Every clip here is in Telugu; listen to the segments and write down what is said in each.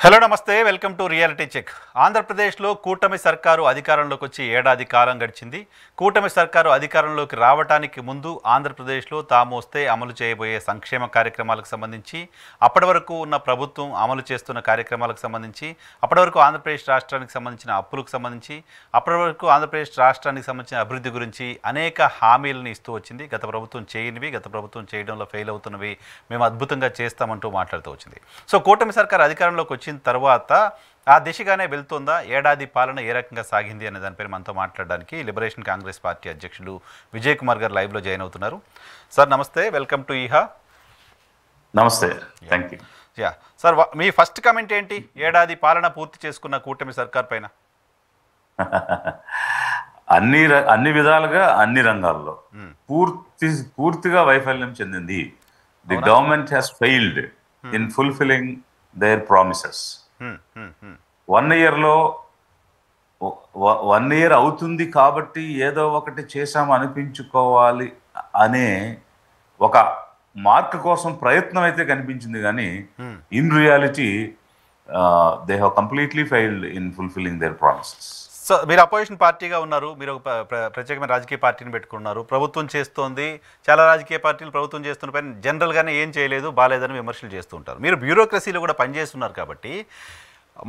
హలో నమస్తే వెల్కమ్ టు రియాలిటీ చెక్. ఆంధ్రప్రదేశ్లో కూటమి సర్కారు అధికారంలోకి వచ్చి ఏడాది కాలం గడిచింది. కూటమి సర్కారు అధికారంలోకి రావడానికి ముందు ఆంధ్రప్రదేశ్లో తాము వస్తే అమలు చేయబోయే సంక్షేమ కార్యక్రమాలకు సంబంధించి, అప్పటి వరకు ఉన్న ప్రభుత్వం అమలు చేస్తున్న కార్యక్రమాలకు సంబంధించి, అప్పటి వరకు ఆంధ్రప్రదేశ్ రాష్ట్రానికి సంబంధించిన అప్పులకు సంబంధించి, అప్పటి వరకు ఆంధ్రప్రదేశ్ రాష్ట్రానికి సంబంధించిన అభివృద్ధి గురించి అనేక హామీలను ఇస్తూ వచ్చింది. గత ప్రభుత్వం చేయనివి, గత ప్రభుత్వం చేయడంలో ఫెయిల్ అవుతున్నవి మేము అద్భుతంగా చేస్తామంటూ మాట్లాడుతూ వచ్చింది. సో కూటమి సర్కారు అధికారంలోకి వచ్చిన తర్వాత ఆ దిశగానే వెళ్తుందా? ఏడాది పాలన ఏ రకంగా సాగింది అనే దానిపైన మనతో మాట్లాడడానికి లిబరేషన్ కాంగ్రెస్ పార్టీ అధ్యక్షులు విజయ్ కుమార్ గారు లైవ్లో జాయిన్ అవుతున్నారు. సార్ నమస్తే, వెల్కమ్ టు ఈహా. నమస్తే, థ్యాంక్ యూ. యా సార్, మీ ఫస్ట్ కామెంట్ ఏంటి ఏడాది పాలన పూర్తి చేసుకున్న కూటమి సర్కార్ పైన? అన్ని విధాలుగా అన్ని రంగాల్లో పూర్తిగా వైఫల్యం చెందింది. The government has failed in fulfilling their promises. 1 yearలో 1 year అవుతుంది కాబట్టి ఏదో ఒకటి చేశాము అనిపించుకోవాలి అనే ఒక మార్క్ కోసం ప్రయత్నం అయితే కనిపించింది, కానీ in reality they have completely failed in fulfilling their promises. So మీరు అపోజిషన్ పార్టీగా ఉన్నారు, మీరు ఒక ప్రత్యేకమైన రాజకీయ పార్టీని పెట్టుకున్నారు. ప్రభుత్వం చేస్తోంది, చాలా రాజకీయ పార్టీలు ప్రభుత్వం చేస్తున్న పైన జనరల్గానే ఏం చేయలేదు, బాగాలేదని విమర్శలు చేస్తూ ఉంటారు. మీరు బ్యూరోక్రసీలో కూడా పనిచేస్తున్నారు కాబట్టి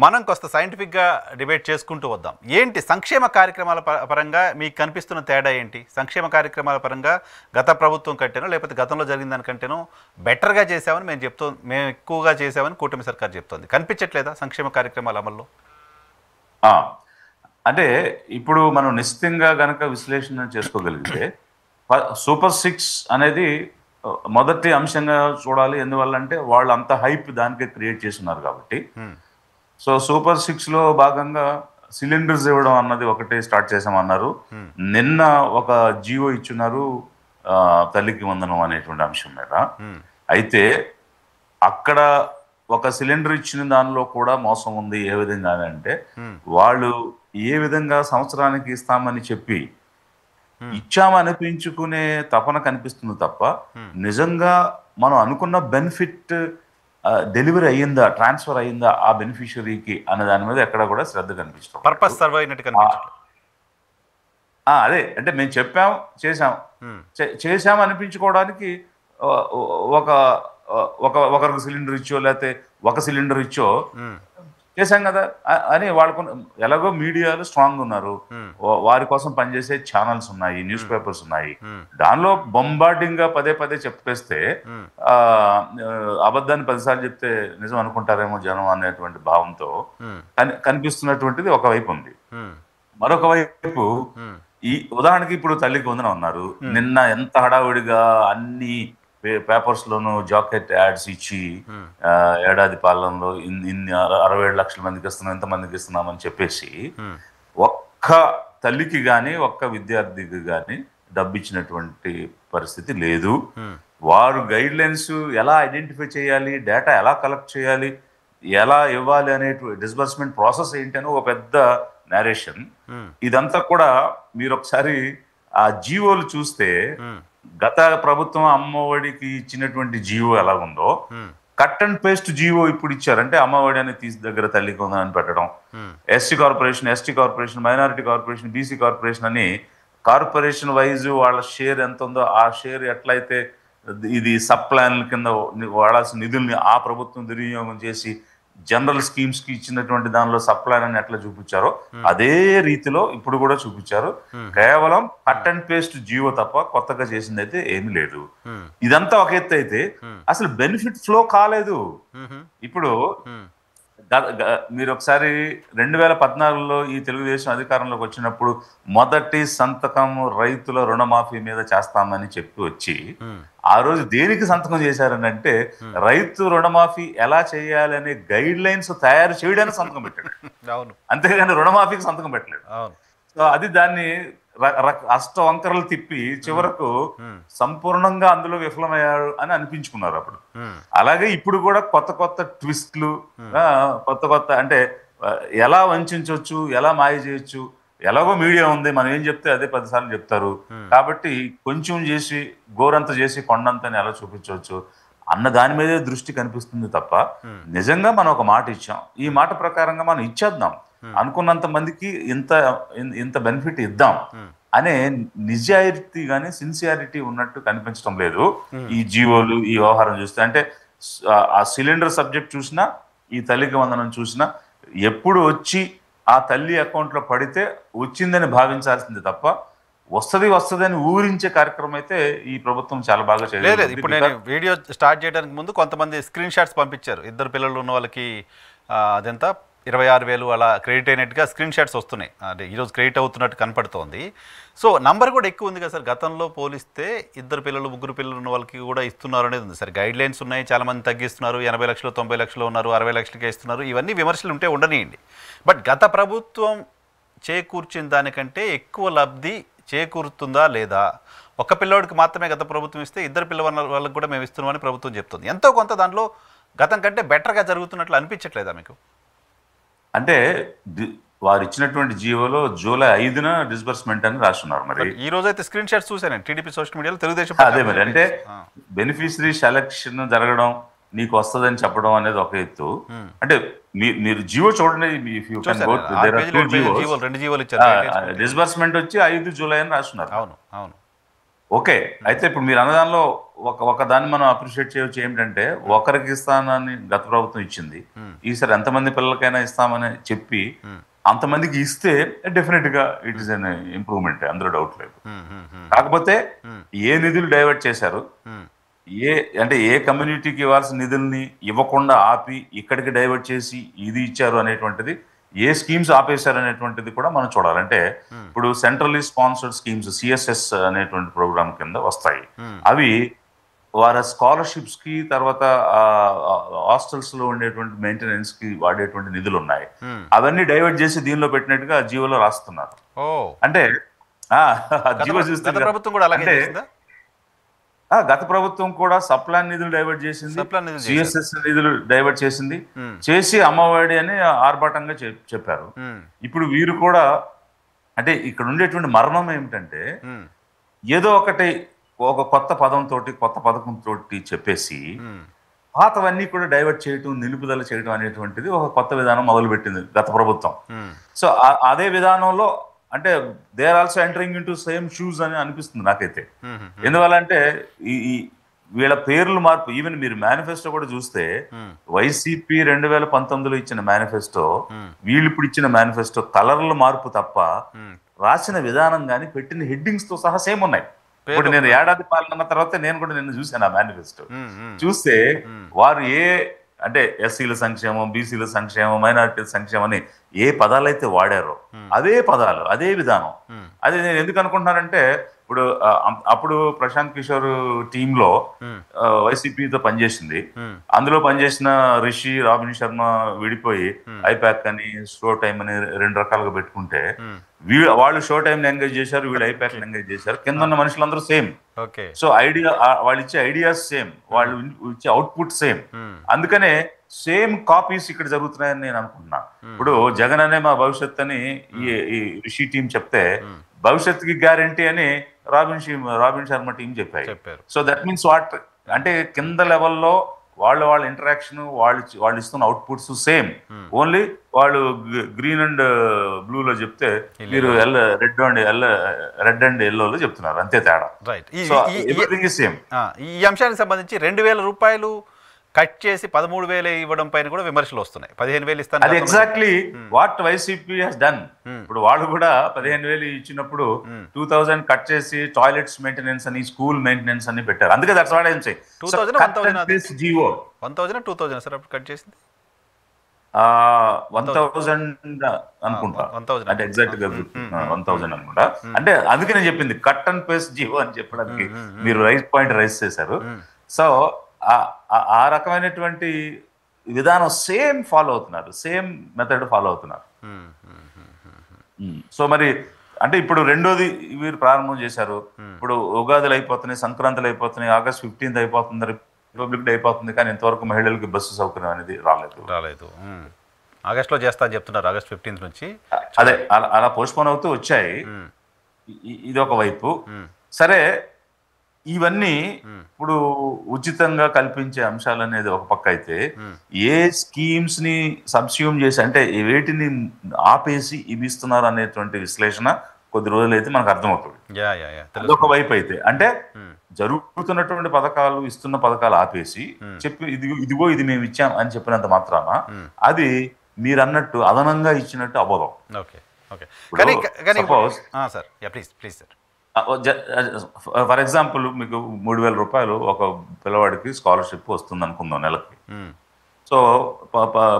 మనం కొంత సైంటిఫిక్గా డిబేట్ చేసుకుంటూ వద్దాం. ఏంటి సంక్షేమ కార్యక్రమాల పరంగా మీకు కనిపిస్తున్న తేడా ఏంటి? సంక్షేమ కార్యక్రమాల పరంగా గత ప్రభుత్వం కంటేనో లేకపోతే గతంలో జరిగిన దానికంటేనో బెటర్గా చేసామని మేము ఎక్కువగా చేసామని కూటమి సర్కార్ చెప్తోంది. కనిపించట్లేదా సంక్షేమ కార్యక్రమాల అమల్లో? అంటే ఇప్పుడు మనం నిశ్చితంగా గనక విశ్లేషణ చేసుకోగలిగితే సూపర్ 6 అనేది మొదటి అంశంగా చూడాలి. ఎందువల్లంటే వాళ్ళు అంత హైప్ దానికే క్రియేట్ చేస్తున్నారు కాబట్టి. సో సూపర్ 6లో భాగంగా సిలిండర్స్ ఇవ్వడం అన్నది ఒకటి స్టార్ట్ చేసామన్నారు. నిన్న ఒక జియో ఇచ్చున్నారు, తల్లికి వందనం అనేటువంటి అంశం మీద. అయితే అక్కడ ఒక సిలిండర్ ఇచ్చిన దానిలో కూడా మోసం ఉంది. ఏ విధంగా అంటే వాళ్ళు ఏ విధంగా సంవత్సరానికి ఇస్తామని చెప్పి ఇచ్చామనిపించుకునే తపన కనిపిస్తుంది తప్ప నిజంగా మనం అనుకున్న బెనిఫిట్ డెలివరీ అయ్యిందా, ట్రాన్స్ఫర్ అయ్యిందా ఆ బెనిఫిషరీకి అనే దాని మీద ఎక్కడ కూడా శ్రద్ధ కనిపిస్తుంది. పర్పస్ సర్వ్ అయినట్టు కనిపించట్లేదు. అదే అంటే మేము చెప్పాం, చేశాం అనిపించుకోవడానికి ఒకరికి సిలిండర్ ఇచ్చో లేకపోతే ఒక సిలిండర్ ఇచ్చో చేశాం కదా అని వాళ్ళకు. ఎలాగో మీడియాలో స్ట్రాంగ్ ఉన్నారు, వారి కోసం పనిచేసే ఛానల్స్ ఉన్నాయి, న్యూస్ పేపర్స్ ఉన్నాయి. దానిలో బొంబార్డింగ్ గా పదే చెప్పేస్తే అబద్ధాన్ని 10 సార్లు చెప్తే నిజం అనుకుంటారేమో జనం అనేటువంటి భావంతో కనిపిస్తున్నటువంటిది ఒకవైపు ఉంది. మరొక వైపు ఈ ఉదాహరణకి ఇప్పుడు తల్లికి వందనం ఉన్నారు. నిన్న ఎంత హడావుడిగా అన్ని పేపర్స్ లోను జాకెట్ యాడ్స్ ఇచ్చి ఏడాది పాలనలో ఇన్ని 67 లక్షల మందికి ఇస్తున్నాం, ఎంతమందికి ఇస్తున్నామని చెప్పేసి ఒక్క తల్లికి కానీ ఒక్క విద్యార్థికి కానీ డబ్బు ఇచ్చినటువంటి పరిస్థితి లేదు. వారు గైడ్ లైన్స్ ఎలా ఐడెంటిఫై చేయాలి, డేటా ఎలా కలెక్ట్ చేయాలి, ఎలా ఇవ్వాలి అనే డిస్బర్స్మెంట్ ప్రాసెస్ ఏంటి అని ఒక పెద్ద నేరేషన్. ఇదంతా కూడా మీరు ఒకసారి ఆ జీవోలు చూస్తే గత ప్రభుత్వం అమ్మఒడికి ఇచ్చినటువంటి జీవో ఎలా ఉందో కట్ అండ్ పేస్ట్ జీవో ఇప్పుడు ఇచ్చారంటే అమ్మఒడి అని తీసి దగ్గర తల్లికి ఉందని పెట్టడం, ST corporation, minority corporation, BC corporation అని కార్పొరేషన్ వైజ్ వాళ్ళ షేర్ ఎంత ఉందో ఆ షేర్ ఎట్లయితే ఇది సబ్ ప్లాన్ల కింద వాడాల్సిన నిధుల్ని ఆ ప్రభుత్వం దుర్వినియోగం చేసి జనరల్ స్కీమ్స్ కి ఇచ్చినటువంటి దానిలో సబ్ ప్లాన్ అని ఎట్లా చూపించారో అదే రీతిలో ఇప్పుడు కూడా చూపించారు. కేవలం కట్ అండ్ పేస్ట్ జీవో తప్ప కొత్తగా చేసింది అయితే ఏమీ లేదు. ఇదంతా ఒక ఎత్తు అయితే అసలు బెనిఫిట్ ఫ్లో కాలేదు. ఇప్పుడు మీరు ఒకసారి 2014లో ఈ తెలుగుదేశం అధికారంలోకి వచ్చినప్పుడు మొదటి సంతకం రైతుల రుణమాఫీ మీద చేస్తామని చెప్పి వచ్చి ఆ రోజు దేనికి సంతకం చేశారని అంటే రైతు రుణమాఫీ ఎలా చేయాలి అనే గైడ్ లైన్స్ తయారు చేయడానికి సంతకం పెట్టాడు, అంతేగాని రుణమాఫీకి సంతకం పెట్టలేదు. సో అది దాన్ని అష్ట వంకరలు తిప్పి చివరకు సంపూర్ణంగా అందులో విఫలమయ్యాడు అని అనిపించుకున్నారు అప్పుడు. అలాగే ఇప్పుడు కూడా కొత్త ట్విస్ట్లు, కొత్త అంటే ఎలా వంచవచ్చు, ఎలా మాయ చేయొచ్చు, ఎలాగో మీడియా ఉంది, మనం ఏం చెప్తే అదే 10 సార్లు చెప్తారు కాబట్టి కొంచెం చేసి గోరంత చేసి కొండంతని ఎలా చూపించవచ్చు అన్న దాని మీదే దృష్టి కనిపిస్తుంది తప్ప నిజంగా మనం ఒక మాట ఇచ్చాం, ఈ మాట ప్రకారంగా మనం ఇచ్చేద్దాం, అనుకున్నంత మందికి ఇంత ఇంత బెనిఫిట్ ఇద్దాం అనే నిజాయితీ కానీ సిన్సియారిటీ ఉన్నట్టు కనిపించడం లేదు ఈ జీవోలు ఈ వ్యవహారం చూస్తే. అంటే ఆ సిలిండర్ సబ్జెక్ట్ చూసినా ఈ తల్లికి వందనం చూసినా ఎప్పుడు వచ్చి ఆ తల్లి అకౌంట్లో పడితే వచ్చిందని భావించాల్సింది తప్ప వస్తుంది అని ఊరించే కార్యక్రమం అయితే ఈ ప్రభుత్వం చాలా బాగా చేయలేదు. ఇప్పుడు నేను వీడియో స్టార్ట్ చేయడానికి ముందు కొంతమంది స్క్రీన్ షాట్స్ పంపించారు, 2 పిల్లలు ఉన్న వాళ్ళకి అదంతా 26,000 అలా క్రెడిట్ అయినట్టుగా స్క్రీన్ షాట్స్ వస్తున్నాయి. అంటే ఈరోజు క్రెడిట్ అవుతున్నట్టు కనపడుతోంది. సో నంబర్ కూడా ఎక్కువ ఉంది కదా సార్, గతంలో పోలిస్తే 2 పిల్లలు 3 పిల్లలు ఉన్న వాళ్ళకి కూడా ఇస్తున్నారు అనేది ఉంది సార్. గైడ్ లైన్స్ ఉన్నాయి, చాలామంది తగ్గిస్తున్నారు, 80 లక్షలు 90 లక్షలు ఉన్నారు, 60 లక్షలకే ఇస్తున్నారు, ఇవన్నీ విమర్శలు ఉంటే ఉండనియండి. బట్ గత ప్రభుత్వం చేకూర్చిన దానికంటే ఎక్కువ లబ్ధి చేకూరుతుందా లేదా? ఒక పిల్లోడికి మాత్రమే గత ప్రభుత్వం ఇస్తే 2 పిల్లల వాళ్ళకి కూడా మేము ఇస్తున్నామని ప్రభుత్వం చెప్తుంది. ఎంతో కొంత దాంట్లో గతం కంటే బెటర్గా జరుగుతున్నట్లు అనిపించట్లేదా మీకు? అంటే వారు ఇచ్చినటువంటి జీవోలో జూలై 5న డిస్బర్స్మెంట్ అని రాస్తున్నారు. మరి ఈ రోజు అయితే స్క్రీన్ షాట్స్ చూసాను టీడీపీ సోషల్ మీడియాలో, తెలుగుదేశం అదే మరి. అంటే బెనిఫిషరీ సెలక్షన్ జరగడం, నీకు వస్తుందని చెప్పడం అనేది ఒక ఎత్తు. అంటే మీరు జీవో చూడండి, డిస్బర్స్మెంట్ వచ్చి 5 జూలై అని రాస్తున్నారు. అవును అవును ఓకే. అయితే ఇప్పుడు మీరు అన్నదానిలో ఒక దాన్ని మనం అప్రిషియేట్ చేయవచ్చు. ఏమిటంటే ఒకరికి ఇస్తానని గత ప్రభుత్వం ఇచ్చింది, ఈసారి ఎంతమంది పిల్లలకైనా ఇస్తామని చెప్పి అంతమందికి ఇస్తే డెఫినెట్ గా ఇట్ ఈస్ అన్ ఇంప్రూవ్మెంట్, అందులో డౌట్ లేదు. కాకపోతే ఏ నిధులు డైవర్ట్ చేశారు, అంటే ఏ కమ్యూనిటీకి ఇవ్వాల్సిన నిధుల్ని ఇవ్వకుండా ఆపి ఇక్కడికి డైవర్ట్ చేసి ఇది ఇచ్చారు అనేటువంటిది, ఏ స్కీమ్స్ ఆపేశారు అనేటువంటిది కూడా మనం చూడాలంటే ఇప్పుడు సెంట్రల్లీ స్పాన్సర్డ్ స్కీమ్స్ సిఎస్ఎస్ అనేటువంటి ప్రోగ్రామ్ కింద వస్తాయి. అవి వారి స్కాలర్షిప్స్ కి, తర్వాత హాస్టల్స్ లో ఉండేటువంటి మెయింటెనెన్స్ కి వాడేటువంటి నిధులు ఉన్నాయి, అవన్నీ డైవర్ట్ చేసి దీనిలో పెట్టినట్టుగా జీవోలో రాస్తున్నారు. అంటే జీవో చూస్తే గత ప్రభుత్వం కూడా సప్లాన్ నిధులు డైవర్ట్ చేసింది, సిఎస్ఎస్ నిధులు డైవర్ట్ చేసింది, చేసి అమ్మఒడి అని ఆర్భాటంగా చెప్పారు. ఇప్పుడు వీరు కూడా, అంటే ఇక్కడ ఉండేటువంటి మర్మం ఏమిటంటే ఏదో ఒకటి ఒక కొత్త పథకంతో చెప్పేసి పాతవన్నీ కూడా డైవర్ట్ చేయటం, నిలుపుదల చేయడం అనేటువంటిది ఒక కొత్త విధానం మొదలుపెట్టింది గత ప్రభుత్వం. సో అదే విధానంలో అంటే they are also entering into same shoes అని అనిపిస్తుంది నాకైతే. ఎందువల్లంటే ఈ వీళ్ళ పేర్లు మార్పు, ఈవెన్ మీరు మేనిఫెస్టో కూడా చూస్తే వైసీపీ 2019లో ఇచ్చిన మేనిఫెస్టో, వీళ్ళు ఇప్పుడు ఇచ్చిన మేనిఫెస్టో కలర్ల మార్పు తప్ప రాసిన విధానం కానీ పెట్టిన హెడ్డింగ్స్ తో సహా సేమ్ ఉన్నాయి. ఇప్పుడు నేను ఏడాది పాలన తర్వాత నేను కూడా నిన్న చూశాను ఆ మేనిఫెస్టో. చూస్తే వారు అంటే ఎస్సీల సంక్షేమం, బీసీల సంక్షేమం, మైనారిటీల సంక్షేమం అని ఏ పదాలైతే వాడారో అదే పదాలు, అదే విధానం. అది నేను ఎందుకు అనుకుంటున్నానంటే అప్పుడు ప్రశాంత్ కిషోర్ టీంలో వైసీపీతో పనిచేసింది. అందులో పనిచేసిన రిషి, రాబిన్ శర్మ విడిపోయి ఐపాక్ అని, షో టైం అని 2 రకాలుగా పెట్టుకుంటే వాళ్ళు షో టైం ఎంగేజ్ చేశారు, వీళ్ళు ఐపాక్ ఎంగేజ్ చేశారు. కింద ఉన్న మనుషులందరూ సేమ్. సో ఐడియా, వాళ్ళు ఇచ్చే ఐడియాస్ సేమ్, వాళ్ళు ఇచ్చే అవుట్పుట్ సేమ్. అందుకనే సేమ్ కాపీస్ ఇక్కడ జరుగుతున్నాయని నేను అనుకుంటున్నా. ఇప్పుడు జగన్ అనే మా భవిష్యత్ అని ఈ రిషి టీం చెప్తే, భవిష్యత్తుకి గ్యారంటీ అని రాబిన్ శర్మ టీం చెప్పారు. సో దట్ మీన్స్ వాట్ అంటే కింద లెవెల్లో వాళ్ళ ఇంటరాక్షన్, వాళ్ళు ఇస్తున్న అవుట్పుట్స్ సేమ్. ఓన్లీ వాళ్ళు గ్రీన్ అండ్ బ్లూలో చెప్తే మీరు రెడ్ అండ్ ఎల్లోలో చెప్తున్నారు, అంతే తేడా. So everything is same. ఈ అంశానికి సంబంధించి 2,000 రూపాయలు కట్ చేసి 13,000 ఇవ్వడం పైన కూడా విమర్శలు వస్తున్నాయి. 15,000 ఇస్తాను, అది exactly what YCP has done. ఇప్పుడు వాళ్ళు కూడా 15,000 ఇచ్చినప్పుడు 2,000 కట్ చేసి టాయిలెట్స్ మెయింటెనెన్స్ అని, స్కూల్ మెయింటెనెన్స్ అని పెట్టారు. అందుకే that's what I am saying. 2,000 GO 1,000 2,000 sir అప్పుడు కట్ చేసింది 1,000 అనుకుంటా, అంటే ఎగ్జాక్ట్ గా 1,000 అనుకుంటా. అంటే అందుకే నేను చెప్పింది కట్ అండ్ పేస్ట్ జీవో అని చెప్పడానికి మీరు పాయింట్ రైస్ చేశారు. సో ఆ రకమైనటువంటి విధానం సేమ్ ఫాలో అవుతున్నారు, సేమ్ మెథడ్ ఫాలో అవుతున్నారు. సో మరి అంటే ఇప్పుడు రెండోది వీరు ప్రారంభం చేశారు. ఇప్పుడు ఉగాదులు అయిపోతున్నాయి, సంక్రాంతులు అయిపోతున్నాయి, August 15th అయిపోతుంది, రిపబ్లిక్ డే అయిపోతుంది, కానీ ఇంతవరకు మహిళలకి బస్సు సౌకర్యం అనేది రాలేదు. ఆగస్ట్లో చేస్తా అని చెప్తున్నారు, August 15th నుంచి. అదే అలా పోస్ట్ పోన్ అవుతూ వచ్చాయి. ఇది ఒక వైపు. సరే, ఇవన్నీ ఇప్పుడు ఉచితంగా కల్పించే అంశాలు అనేది ఒక పక్క అయితే, ఏ స్కీమ్స్ ని సబ్స్యూమ్ చేసి అంటే వేటిని ఆపేసి ఇవి ఇస్తున్నారు అనేటువంటి విశ్లేషణ కొద్ది రోజులైతే మనకు అర్థమవుతుంది. యా యా యా అదొక వైపు అయితే అంటే జరుగుతున్నటువంటి పథకాలు ఇస్తున్న పథకాలు ఆపేసి చెప్పి ఇదిగో ఇది మేము ఇచ్చాం అని చెప్పినంత మాత్రాన అది మీరు అన్నట్టు అదనంగా ఇచ్చినట్టు అవ్వదు. ఓకే ఓకే కానీ కానీ suppose sir yeah please please sir for example మీకు 3,000 రూపాయలు ఒక పిల్లవాడికి స్కాలర్షిప్ వస్తుంది అనుకుందాం నెలకి. సో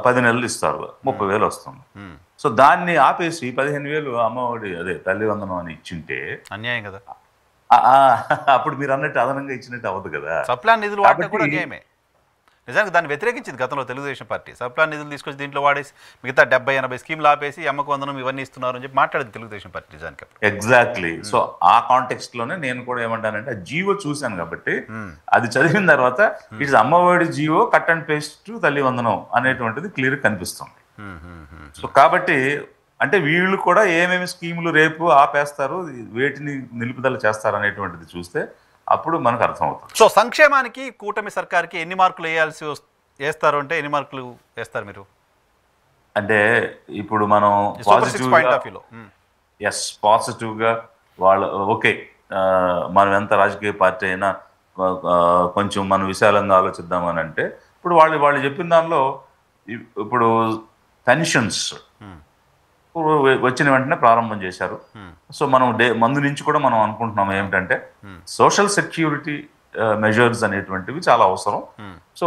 10 నెలలు ఇస్తారు, 30,000 వస్తుంది. సో దాన్ని ఆపేసి 15,000 అమ్మఒడి అదే తల్లి వందనం అని ఇచ్చింటే అన్యాయం కదా. అప్పుడు మీరు అన్నట్టు అదనంగా ఇచ్చినట్టు అవ్వదు కదా. సప్లాన్ నిధులు వాడటం కూడా అన్యాయమే. నిజానికి దాన్ని వ్యతిరేకించింది గతంలో తెలుగుదేశం పార్టీ. సప్లాన్ నిధులు తీసుకొచ్చి దీంట్లో వాడేసి మిగతా 70-80 స్కీమ్లు ఆపేసి అమ్మకు వందనం ఇవన్నీ ఇస్తున్నారు అని చెప్పి మాట్లాడేది తెలుగుదేశం పార్టీ నిజానికి. ఎగ్జాక్ట్లీ. సో ఆ కాంటెక్స్ట్ లోనే నేను కూడా ఏమంటానంటే ఆ జీవో చూశాను కాబట్టి అది చదివిన తర్వాత it's Ammavodi GO cut and paste Thalli Vandanam అనేటువంటిది క్లియర్ కనిపిస్తుంది. సో కాబట్టి అంటే వీళ్ళు కూడా ఏమేమి స్కీములు రేపు ఆపేస్తారు, వేటిని నిలుపుదల చేస్తారు అనేటువంటిది చూస్తే అప్పుడు మనకు అర్థమవుతుంది. సో సంక్షేమానికి కూటమి సర్కార్కి ఎన్ని మార్కులు వేస్తారు అంటే ఎన్ని మార్కులు వేస్తారు మీరు? అంటే ఇప్పుడు మనం పాజిటివ్గా వాళ్ళ ఓకే మనం ఎంత రాజకీయ పార్టీ అయినా కొంచెం మనం విశాలంగా ఆలోచిద్దామని అంటే ఇప్పుడు వాళ్ళు చెప్పిన దానిలో ఇప్పుడు పెన్షన్స్ వచ్చిన వెంటనే ప్రారంభం చేశారు. సో మనం ముందు నుంచి కూడా మనం అనుకుంటున్నాం ఏమిటంటే సోషల్ సెక్యూరిటీ మెజర్స్ అనేటువంటివి చాలా అవసరం. సో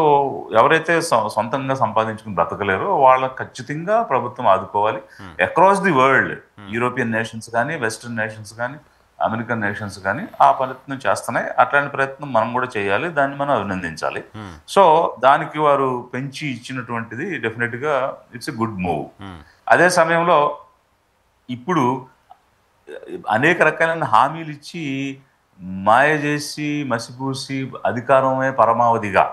ఎవరైతే సొంతంగా సంపాదించుకుని బ్రతకలేరో వాళ్ళకి ఖచ్చితంగా ప్రభుత్వం ఆదుకోవాలి. Across the world European nations కానీ వెస్టర్న్ నేషన్స్ కానీ అమెరికన్ నేషన్స్ కానీ ఆ ప్రయత్నం చేస్తున్నాయి. అట్లాంటి ప్రయత్నం మనం కూడా చేయాలి, దాన్ని మనం అభినందించాలి. సో దానికి వారు పెంచి ఇచ్చినటువంటిది డెఫినెట్గా ఇట్స్ ఎ గుడ్ మూవ్. అదే సమయంలో ఇప్పుడు అనేక రకాలైన హామీలు ఇచ్చి మాయ చేసి మసిపూసి అధికారమే పరమావధిగా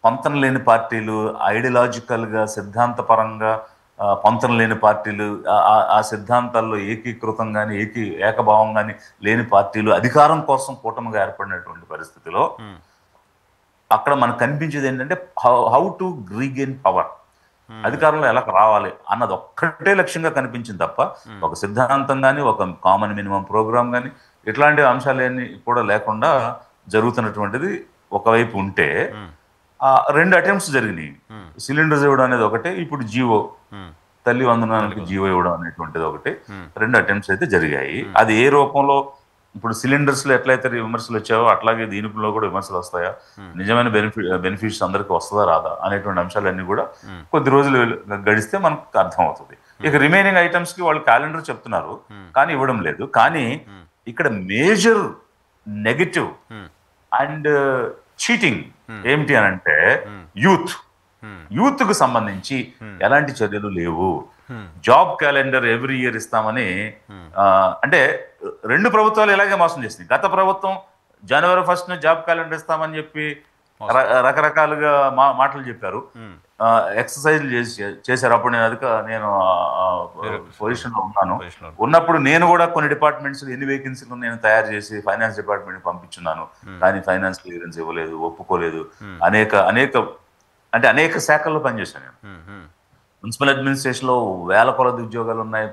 పొంతన లేని పార్టీలు, ఐడియాలజికల్గా సిద్ధాంతపరంగా పొంతన లేని పార్టీలు, ఆ సిద్ధాంతాల్లో ఏకీకృతం కానీ ఏకభావం కానీ లేని పార్టీలు అధికారం కోసం కూటమిగా ఏర్పడినటువంటి పరిస్థితిలో అక్కడ మనకు కనిపించేది ఏంటంటే హౌ టు రీగెయిన్ పవర్, అధికారంలో ఎలా రావాలి అన్నది ఒక్కటే లక్ష్యంగా కనిపించింది తప్ప ఒక సిద్ధాంతం కానీ ఒక కామన్ మినిమం ప్రోగ్రామ్ కానీ ఇట్లాంటి అంశాలన్నీ కూడా లేకుండా జరుగుతున్నటువంటిది ఒకవైపు ఉంటే 2 అటెంప్ట్స్ జరిగినాయి. సిలిండర్స్ ఇవ్వడం అనేది ఒకటే, ఇప్పుడు జీవో తల్లి వందనానికి జీవో ఇవ్వడం అనేటువంటిది ఒకటి, 2 అటెంప్ట్స్ అయితే జరిగాయి. అది ఏ రూపంలో ఇప్పుడు సిలిండర్స్ లో ఎట్లయితే విమర్శలు వచ్చాయో అట్లాగే దీనిలో కూడా విమర్శలు వస్తాయా, నిజమైన బెనిఫిట్స్ అందరికీ వస్తుందా రాదా అనేటువంటి అంశాలన్నీ కూడా కొద్ది రోజులు గడిస్తే మనకు అర్థం అవుతుంది. ఇక రిమైనింగ్ ఐటమ్స్ కి వాళ్ళు క్యాలెండర్ చెప్తున్నారు కానీ ఇవ్వడం లేదు. కానీ ఇక్కడ మేజర్ నెగటివ్ అండ్ చీటింగ్ ఏమిటి అని అంటే యూత్ కు సంబంధించి ఎలాంటి చర్యలు లేవు. జాబ్ క్యాలెండర్ ఎవ్రీ ఇయర్ ఇస్తామని అంటే 2 ప్రభుత్వాలు ఇలాగే మోసం చేసినాయి. గత ప్రభుత్వం జనవరి 1st జాబ్ క్యాలెండర్ ఇస్తామని చెప్పి రకరకాలుగా మాటలు చెప్పారు, ఎక్సర్సైజ్లు చేశారు. అప్పుడు నేను పొజిషన్ లో ఉన్నప్పుడు నేను కూడా కొన్ని డిపార్ట్మెంట్స్ ఎన్ని వేకెన్సీలు నేను తయారు చేసి ఫైనాన్స్ డిపార్ట్మెంట్ పంపించున్నాను, కానీ ఫైనాన్స్ క్లియరెన్స్ ఇవ్వలేదు, ఒప్పుకోలేదు. అనేక శాఖల్లో పనిచేశాను నేను. మున్సిపల్ అడ్మినిస్ట్రేషన్ లో వేల కొలది ఉద్యోగాలు ఉన్నాయి,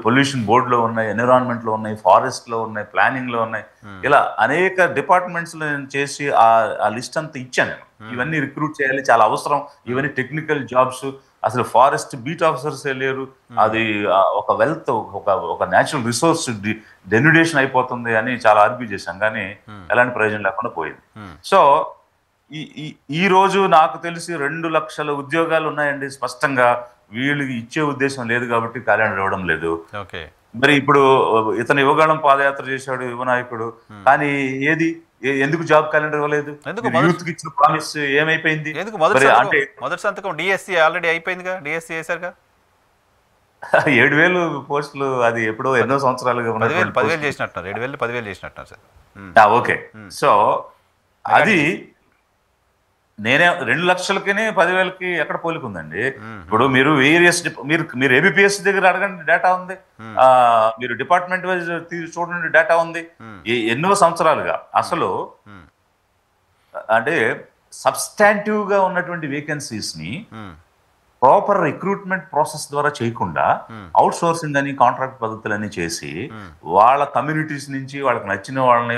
పొల్యూషన్ బోర్డులో ఉన్నాయి, ఎన్విరాన్మెంట్ లో ఉన్నాయి, ఫారెస్ట్ లో ఉన్నాయి, ప్లానింగ్ లో ఉన్నాయి. ఇలా అనేక డిపార్ట్మెంట్స్ లో నేను చేసి ఆ లిస్ట్ అంతా ఇచ్చాను. ఇవన్నీ రిక్రూట్ చేయాలి, చాలా అవసరం. ఇవన్నీ టెక్నికల్ జాబ్స్. అసలు ఫారెస్ట్ బీట్ ఆఫీసర్స్ లేరు. అది ఒక వెల్త్, ఒక న్యాచురల్ రిసోర్స్ డెన్యుడేషన్ అయిపోతుంది అని చాలా ఆర్గ్యూ చేశాం, కానీ ఎలాంటి ప్రయోజనం లేకుండా పోయింది. సో ఈ రోజు నాకు తెలిసి 2 లక్షల ఉద్యోగాలు ఉన్నాయండి స్పష్టంగా. వీళ్ళకి ఇచ్చే ఉద్దేశం లేదు కాబట్టి క్యాలెండర్ ఇవ్వడం లేదు. మరి ఇప్పుడు ఇతను యువగళం పాదయాత్ర చేశాడు యువ నాయకుడు, కానీ ఎందుకు జాబ్ క్యాలెండర్ ఇవ్వలేదు? యూత్ కి ఇచ్చిన ప్రామిస్ ఏమైపోయింది? అంటే మొదటి సంతకం డిఎస్సి ఆల్రెడీ అయిపోయిందిగా, డిఎస్సి చేశారుగా. 7,000 పోస్టులు అది ఎప్పుడో ఎన్నో సంవత్సరాలుగా 10,000 చేసినట్టున్నారు, 7,000 10,000 చేసినట్టున్నారు సార్. ఓకే. సో అది నేనే 2 లక్షలకి 10,000కి ఎక్కడ పోలికుందండి. ఇప్పుడు మీరు వేరియస్ మీరు ఏబిపిఎస్ దగ్గర అడగండి, డేటా ఉంది. మీరు డిపార్ట్మెంట్ వైజ్ చూడండి, డేటా ఉంది. ఎన్నో సంవత్సరాలుగా అసలు అంటే సబ్స్టాంటివ్ గా ఉన్నటువంటి వేకెన్సీస్ ని ప్రాపర్ రిక్రూట్మెంట్ ప్రాసెస్ ద్వారా చేయకుండా అవుట్ సోర్సింగ్ అని కాంట్రాక్ట్ పద్ధతులన్నీ చేసి వాళ్ళ కమ్యూనిటీస్ నుంచి వాళ్ళకి నచ్చిన వాళ్ళని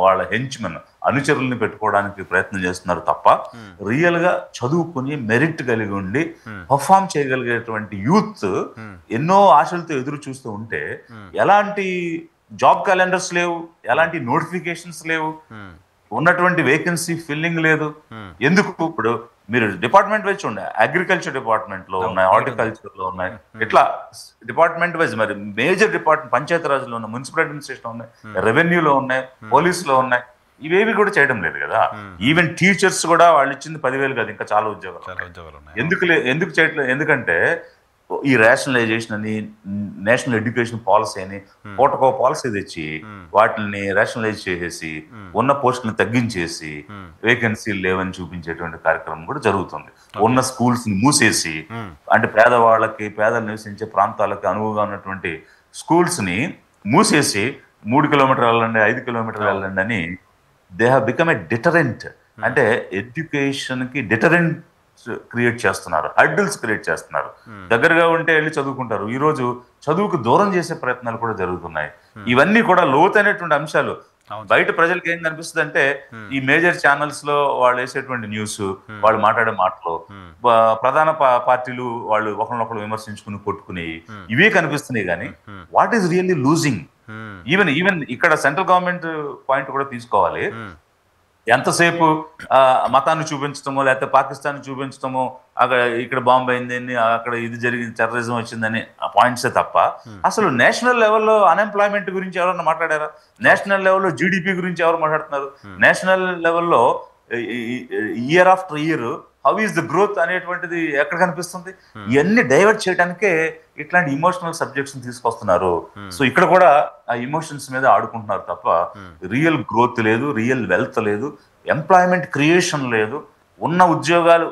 వాళ్ళ హెంచ్మెన్ అనుచరుల్ని పెట్టుకోవడానికి ప్రయత్నం చేస్తున్నారు తప్ప రియల్ గా చదువుకుని మెరిట్ కలిగి ఉండి పర్ఫామ్ చేయగలిగేటువంటి యూత్ ఎన్నో ఆశలతో ఎదురు చూస్తూ ఉంటే ఎలాంటి జాబ్ క్యాలెండర్స్ లేవు, ఎలాంటి నోటిఫికేషన్స్ లేవు, ఉన్నటువంటి వేకెన్సీ ఫిల్లింగ్ లేదు. ఎందుకు? ఇప్పుడు మీరు డిపార్ట్మెంట్ వైజ్ చూడండి, అగ్రికల్చర్ డిపార్ట్మెంట్ లో ఉన్నాయి, హార్టికల్చర్ లో ఉన్నాయి, ఇట్లా డిపార్ట్మెంట్ వైజ్ మరి మేజర్ డిపార్ట్మెంట్ పంచాయతీ రాజ్ లో ఉన్నాయి, మున్సిపల్ అడ్మినిస్ట్రేషన్ ఉన్నాయి, రెవెన్యూలో ఉన్నాయి, పోలీసులో ఉన్నాయి. ఇవేవి కూడా చేయడం లేదు కదా. ఈవెన్ టీచర్స్ కూడా వాళ్ళు ఇచ్చింది 10,000 కాదు, ఇంకా చాలా ఉద్యోగాలు. ఎందుకు చేయట్లేదు? ఎందుకంటే ఈ రేషనలైజేషన్ అని, నేషనల్ ఎడ్యుకేషన్ పాలసీ అని పూటకో పాలసీ తెచ్చి వాటిని రేషనలైజ్ చేసేసి ఉన్న పోస్టులను తగ్గించేసి వేకెన్సీలు లేవని చూపించేటువంటి కార్యక్రమం కూడా జరుగుతుంది. ఉన్న స్కూల్స్ ని మూసేసి, అంటే పేదలు నివసించే ప్రాంతాలకు అనువుగా ఉన్నటువంటి స్కూల్స్ ని మూసేసి 3 కిలోమీటర్లు వెళ్ళండి, 5 కిలోమీటర్లు వెళ్ళండి అని they have become a deterrent. అంటే ఎడ్యుకేషన్ కి డిటరెంట్ క్రియేట్ చేస్తున్నారు, హర్డిల్స్ క్రియేట్ చేస్తున్నారు. దగ్గరగా ఉంటే వెళ్ళి చదువుకుంటారు. ఈ రోజు చదువుకు దూరం చేసే ప్రయత్నాలు కూడా జరుగుతున్నాయి. ఇవన్నీ కూడా లోతైనటువంటి అంశాలు. బయట ప్రజలకు ఏం కనిపిస్తుంది అంటే ఈ మేజర్ ఛానల్స్ లో వాళ్ళు వేసేటువంటి న్యూస్, వాళ్ళు మాట్లాడే మాటలు, ప్రధాన పార్టీలు వాళ్ళు ఒకరినొకరు విమర్శించుకుని కొట్టుకుని ఇవే కనిపిస్తున్నాయి. కానీ what is really losing? Even ఇక్కడ సెంట్రల్ గవర్నమెంట్ పాయింట్ కూడా తీసుకోవాలి. ఎంతసేపు మతాన్ని చూపించడమో లేకపోతే పాకిస్తాన్ చూపించడమో, అక్కడ ఇక్కడ బాంబు అయిందని, అక్కడ ఇది జరిగింది, టెర్రరిజం వచ్చిందని ఆ పాయింట్సే తప్ప అసలు నేషనల్ లెవెల్లో అన్ఎంప్లాయ్మెంట్ గురించి ఎవరన్నా మాట్లాడారా? నేషనల్ లెవెల్లో జీడిపి గురించి ఎవరు మాట్లాడుతున్నారు? నేషనల్ లెవెల్లో year after year how is the growth అనేటువంటిది ఎక్కడ కనిపిస్తుంది? ఇవన్నీ డైవర్ట్ చేయడానికే ఇట్లాంటి ఇమోషనల్ సబ్జెక్ట్స్ తీసుకొస్తున్నారు. సో ఇక్కడ కూడా ఆ ఇమోషన్స్ మీద ఆడుకుంటున్నారు తప్ప రియల్ గ్రోత్ లేదు, రియల్ వెల్త్ లేదు, ఎంప్లాయ్మెంట్ క్రియేషన్ లేదు, ఉన్న ఉద్యోగాలు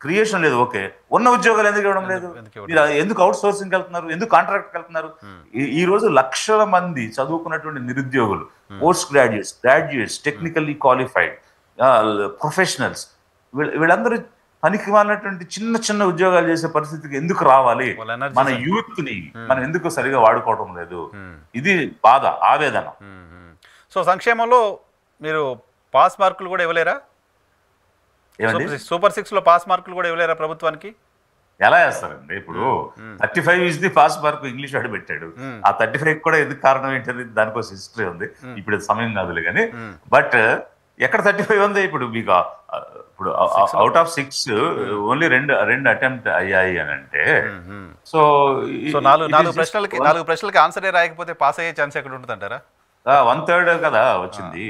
క్రియేషన్ లేదు. ఓకే, ఉన్న ఉద్యోగాలు ఎందుకు ఇవ్వడం లేదు? ఎందుకు అవుట్ సోర్సింగ్ వెళ్తున్నారు? ఎందుకు కాంట్రాక్ట్ వెళ్తున్నారు? ఈ రోజు లక్షల మంది చదువుకున్నటువంటి నిరుద్యోగులు, post graduates, technically qualified professionals, వీళ్ళందరూ పనికి మాలినటువంటి చిన్న చిన్న ఉద్యోగాలు చేసే పరిస్థితికి ఎందుకు రావాలి? మన యూత్ ని మనం ఎందుకు సరిగా వాడుకోవడం లేదు? ఇది బాధ, ఆవేదన. సో సంక్షేమంలో మీరు పాస్ మార్కులు కూడా ఇవ్వలేరా? సూపర్ 6 లో పాస్ మార్కులు కూడా ఇవ్వలేరా ప్రభుత్వానికి? ఎలా వేస్తారండి? ఇప్పుడు 35 is the pass mark English వాడు పెట్టాడు. ఆ 35 కూడా ఎందుకు కారణం ఏంటంటే దానికోసం హిస్టరీ ఉంది. ఇప్పుడు సమయం కాదులే కానీ, బట్ ఎక్కడ 35 ఉంది? ఇప్పుడు మీకు ఇప్పుడు అవుట్ ఆఫ్ 6 ఓన్లీ రెండు అటెంప్ట్ అయ్యాయి అని అంటే, సో 4 ప్రశ్నలకి ఆన్సరే రాయకపోతే పాస్ అయ్యే ఛాన్స్ ఎక్కడ ఉంటుంది అంటారా? 1/3 కదా వచ్చింది.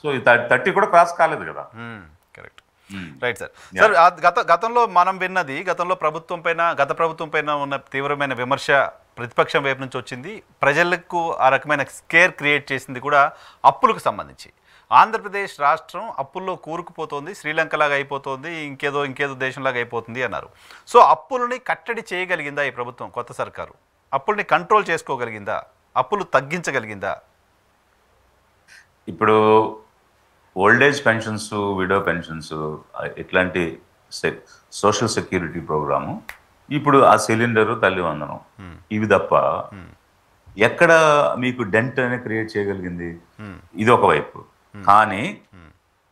సో 30 కూడా క్రాస్ కాలేదు కదా. Correct, right sir. సార్ గతంలో మనం విన్నది, గత ప్రభుత్వం పైన ఉన్న తీవ్రమైన విమర్శ ప్రతిపక్షం వైపు నుంచి వచ్చింది. ప్రజలకు ఆ రకమైన స్కేర్ క్రియేట్ చేసింది కూడా అప్పులకు సంబంధించి. ఆంధ్రప్రదేశ్ రాష్ట్రం అప్పుల్లో కూరుకుపోతుంది, శ్రీలంకలాగా అయిపోతుంది, ఇంకేదో దేశంలాగా అయిపోతుంది అన్నారు. సో అప్పులని కట్టడి చేయగలిగిందా ఈ ప్రభుత్వం, కొత్త సర్కారు? అప్పుల్ని కంట్రోల్ చేసుకోగలిగిందా? అప్పులు తగ్గించగలిగిందా? ఇప్పుడు ఓల్డేజ్ పెన్షన్స్, విడో పెన్షన్స్, ఇట్లాంటి సోషల్ సెక్యూరిటీ ప్రోగ్రాము, ఇప్పుడు ఆ సిలిండరు, తల్లి వందనం, ఇవి తప్ప ఎక్కడ మీకు డెంట్ అనేది క్రియేట్ చేయగలిగింది? ఇది ఒకవైపు. కానీ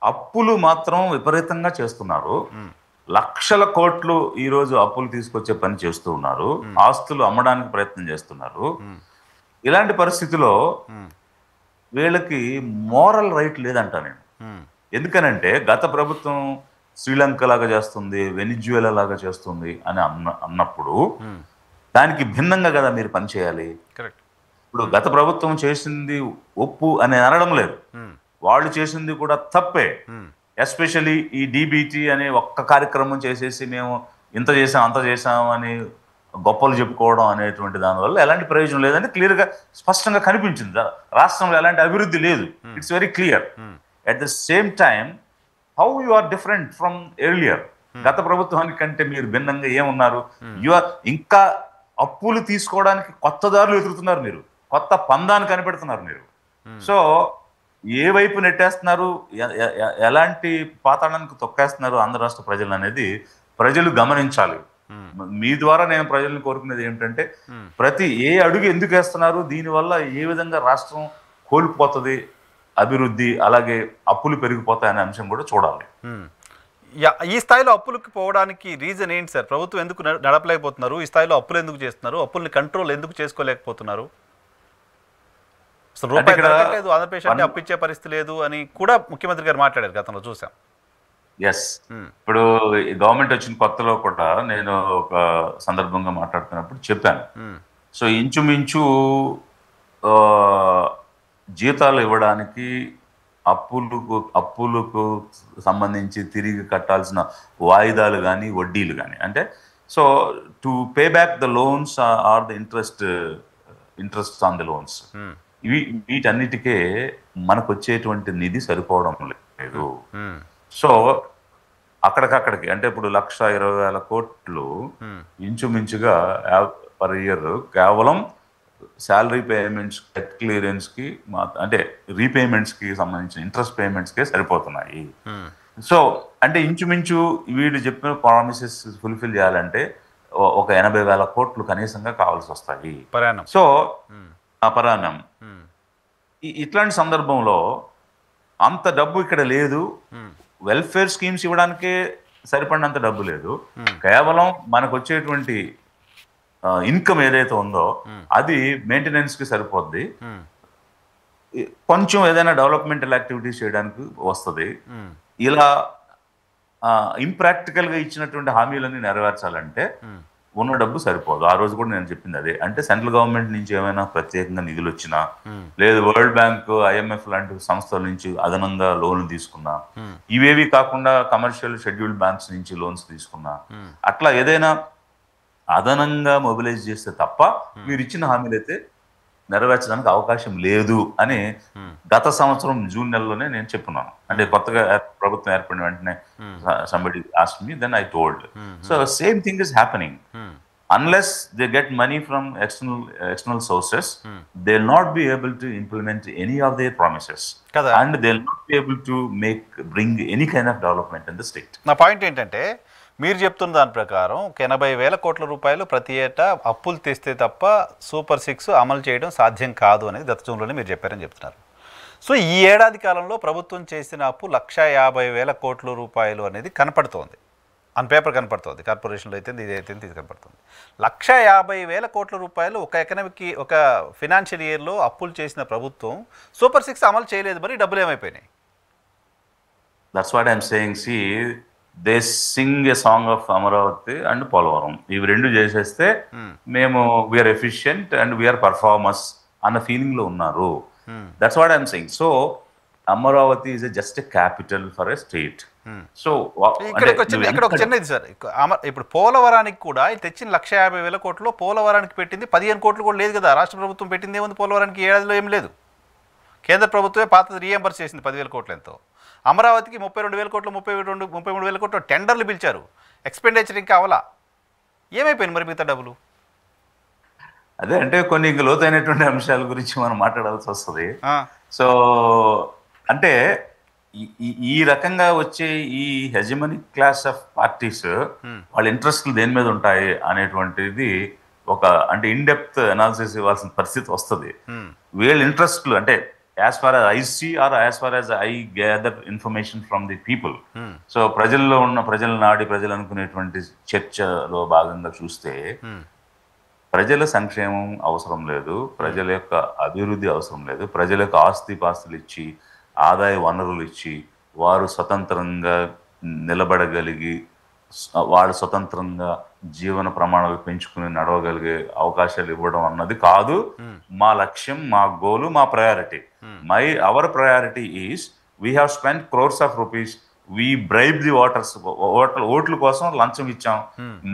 అప్పులు మాత్రం విపరీతంగా చేస్తున్నారు. లక్షల కోట్లు ఈ రోజు అప్పులు తీసుకొచ్చే పని చేస్తూ ఉన్నారు. ఆస్తులు అమ్మడానికి ప్రయత్నం చేస్తున్నారు. ఇలాంటి పరిస్థితిలో వీళ్ళకి మోరల్ రైట్ లేదంట నేను. ఎందుకనంటే గత ప్రభుత్వం శ్రీలంక లాగా చేస్తుంది, వెనిజువేలా లాగా చేస్తుంది అని అన్నప్పుడు దానికి భిన్నంగా కదా మీరు పనిచేయాలి. ఇప్పుడు గత ప్రభుత్వం చేసింది ఒప్పు అని అనడం లేదు, వాళ్ళు చేసింది కూడా తప్పే. ఎస్పెషల్లీ ఈ డీబీటీ అనే ఒక్క కార్యక్రమం చేసేసి మేము ఇంత చేసాం అంత చేసాం అని గొప్పలు చెప్పుకోవడం అనేటువంటి దానివల్ల ఎలాంటి ప్రయోజనం లేదని క్లియర్గా స్పష్టంగా కనిపించింది. రాష్ట్రంలో ఎలాంటి అభివృద్ధి లేదు. It's very clear. At the same time how you are different from earlier. గత ప్రభుత్వానికి కంటే మీరు భిన్నంగా ఏమున్నారు? యు ఆర్ ఇంకా అప్పులు తీసుకోవడానికి కొత్త దారులు వెతుకుతున్నారు, మీరు కొత్త పందాన్ని కనిపెడుతున్నారు మీరు. సో ఏ వైపు నెట్టేస్తున్నారు, ఎలాంటి పాతాళానికి తొక్కేస్తున్నారు ఆంధ్ర రాష్ట్ర ప్రజలు అనేది ప్రజలు గమనించాలి. మీ ద్వారా నేను ప్రజలను కోరుకునేది ఏమిటంటే, ప్రతి ఏ అడుగు ఎందుకు వేస్తున్నారు, దీనివల్ల ఏ విధంగా రాష్ట్రం కోల్పోతుంది అభివృద్ధి, అలాగే అప్పులు పెరిగిపోతాయనే అంశం కూడా చూడాలి. ఈ స్థాయిలో అప్పులకు పోవడానికి రీజన్ ఏంటి సార్? ప్రభుత్వం ఎందుకు నడపలేకపోతున్నారు? ఈ స్థాయిలో అప్పులు ఎందుకు చేస్తున్నారు? అప్పుల్ని కంట్రోల్ ఎందుకు చేసుకోలేకపోతున్నారు? అసలు రూపాయి దొరకట్లేదు, ఆంధ్రప్రదేశ్ అంటే అప్పు ఇచ్చే పరిస్థితి లేదు అని కూడా ముఖ్యమంత్రి గారు మాట్లాడారు, గతంలో చూసాం. ఎస్, ఇప్పుడు గవర్నమెంట్ వచ్చిన కొత్తలో కూడా నేను ఒక సందర్భంగా మాట్లాడుతున్నప్పుడు చెప్పాను. సో ఇంచుమించు జీతాలు ఇవ్వడానికి అప్పులకు సంబంధించి తిరిగి కట్టాల్సిన వాయిదాలు కానీ వడ్డీలు కానీ, అంటే so to pay back the loans or the interest on the loans, వీటన్నిటికే మనకు వచ్చేటువంటి నిధి సరిపోవడం లేదు. సో అక్కడికక్కడికి అంటే ఇప్పుడు 1,20,000 కోట్లు ఇంచుమించుగా పర్ ఇయర్ కేవలం శాలరీ పేమెంట్స్, డెట్ క్లియరెన్స్కి, అంటే రీపేమెంట్స్కి సంబంధించిన ఇంట్రెస్ట్ పేమెంట్స్కే సరిపోతున్నాయి. సో అంటే ఇంచుమించు వీళ్ళు చెప్పిన ప్రామిసెస్ ఫుల్ఫిల్ చేయాలంటే ఒక 80,000 కోట్లు కనీసంగా కావాల్సి వస్తాయి. సో ఆ పరాణం ఇట్లాంటి సందర్భంలో అంత డబ్బు ఇక్కడ లేదు. వెల్ఫేర్ స్కీమ్స్ ఇవ్వడానికే సరిపడినంత డబ్బు లేదు. కేవలం మనకు వచ్చేటువంటి ఇన్కమ్ ఏదైతే ఉందో అది మెయింటెనెన్స్కి సరిపోద్ది. కొంచెం ఏదైనా డెవలప్మెంటల్ యాక్టివిటీస్ చేయడానికి వస్తుంది. ఇలా ఇంప్రాక్టికల్గా ఇచ్చినటువంటి హామీలన్నీ నెరవేర్చాలంటే ఉన్న డబ్బు సరిపోదు. ఆ రోజు కూడా నేను చెప్పింది అదే. అంటే సెంట్రల్ గవర్నమెంట్ నుంచి ఏమైనా ప్రత్యేకంగా నిధులు వచ్చినా, లేదు వరల్డ్ బ్యాంక్, IMF లాంటి సంస్థల నుంచి అదనంగా లోన్లు తీసుకున్నా, ఇవేవి కాకుండా కమర్షియల్ షెడ్యూల్డ్ బ్యాంక్స్ నుంచి లోన్స్ తీసుకున్నా, అట్లా ఏదైనా అదనంగా మొబిలైజ్ చేస్తే తప్ప మీరు ఇచ్చిన హామీలు అయితే నెరవేర్చడానికి అవకాశం లేదు అని గత సంవత్సరం జూన్ నెలలోనే నేను చెప్పున్నాను. అంటే కొత్తగా ప్రభుత్వం ఏర్పడిన వెంటనే somebody asked me, then I told. So same thing is happening. Unless they get money from external sources, they'll not be able to implement any of their promises, and they'll not be able to bring any kind of development in the state. నా పాయింట్ ఏంటంటే, మీరు చెప్తున్న దాని ప్రకారం 80,000 కోట్ల రూపాయలు ప్రతి ఏటా అప్పులు తెస్తే తప్ప సూపర్ 6 అమలు చేయడం సాధ్యం కాదు అనేది గత జూన్లోనే మీరు చెప్పారని చెప్తున్నారు. సో ఈ ఏడాది కాలంలో ప్రభుత్వం చేసిన అప్పు 1,50,000 కోట్ల రూపాయలు అనేది కనపడుతోంది, ఆన్ పేపర్ కనపడుతుంది. కార్పొరేషన్లో అయితే ఇది అయితే ఇది కనపడుతుంది. 1,50,000 కోట్ల రూపాయలు ఒక ఫినాన్షియల్ ఇయర్లో అప్పులు చేసిన ప్రభుత్వం సూపర్ 6 అమలు చేయలేదు, మరి డబ్బులు ఏమైపోయినాయి? That's what I'm saying. See, they sing a song of Amaravati and Polavaram. ఇవి రెండు చేసేస్తే మేము we are efficient and we are performers అన్న ఫీలింగ్ లో ఉన్నారు. That's what I'm saying. So Amaravati is just a capital for a state. So ఇక్కడ ఒక చిన్నది సార్, ఇప్పుడు పోలవరానికి కూడా తెచ్చిన 1,50,000 కోట్లు పోలవరానికి పెట్టింది 15 కోట్లు కూడా లేదు కదా. రాష్ట్ర ప్రభుత్వం పెట్టింది ఏముంది పోలవరానికి? ఏడాదిలో ఏం లేదు. కేంద్ర ప్రభుత్వమే పాతది రీఎంబర్స్ చేసింది 10,000 కోట్లు ఎంతో. అమరావతికి 32,000 కోట్లు 33,000 కోట్లు టెండర్లు పిలిచారు, ఎక్స్పెండిచర్ ఇంకా అవలా. ఏమైపోయింది మరి మిగతా డబ్బులు? అదే అంటే కొన్ని లోతైనటువంటి అంశాల గురించి మనం మాట్లాడాల్సి వస్తుంది. సో అంటే ఈ రకంగా వచ్చే ఈ హెజమనిక్ క్లాస్ ఆఫ్ పార్టీస్ వాళ్ళ ఇంట్రెస్ట్లు దేని మీద ఉంటాయి అనేటువంటిది ఒక అంటే ఇన్ డెప్త్ అనాలిసిస్ ఇవ్వాల్సిన పరిస్థితి వస్తుంది. వీళ్ళ ఇంట్రెస్ట్లు అంటే as far as I see or as far as I gather information from the people. So ప్రజల్లో ఉన్న ప్రజల నాడి ప్రజలు అనుకునేటువంటి చర్చలో భాగంగా చూస్తే ప్రజల సంక్షేమం అవసరం లేదు, ప్రజల యొక్క అభివృద్ధి అవసరం లేదు. ప్రజల యొక్క ఆస్తిపాస్తులు ఇచ్చి, ఆదాయ వనరులు ఇచ్చి, వారు స్వతంత్రంగా నిలబడగలిగి, వాడు స్వతంత్రంగా జీవన ప్రమాణాలు పెంచుకుని నడవగలిగే అవకాశాలు ఇవ్వడం అన్నది కాదు మా లక్ష్యం, మా గోలు, మా priority. Our priority is we have spend crores of rupees, we bribe the ఓట్ల కోసం లంచం ఇచ్చాం.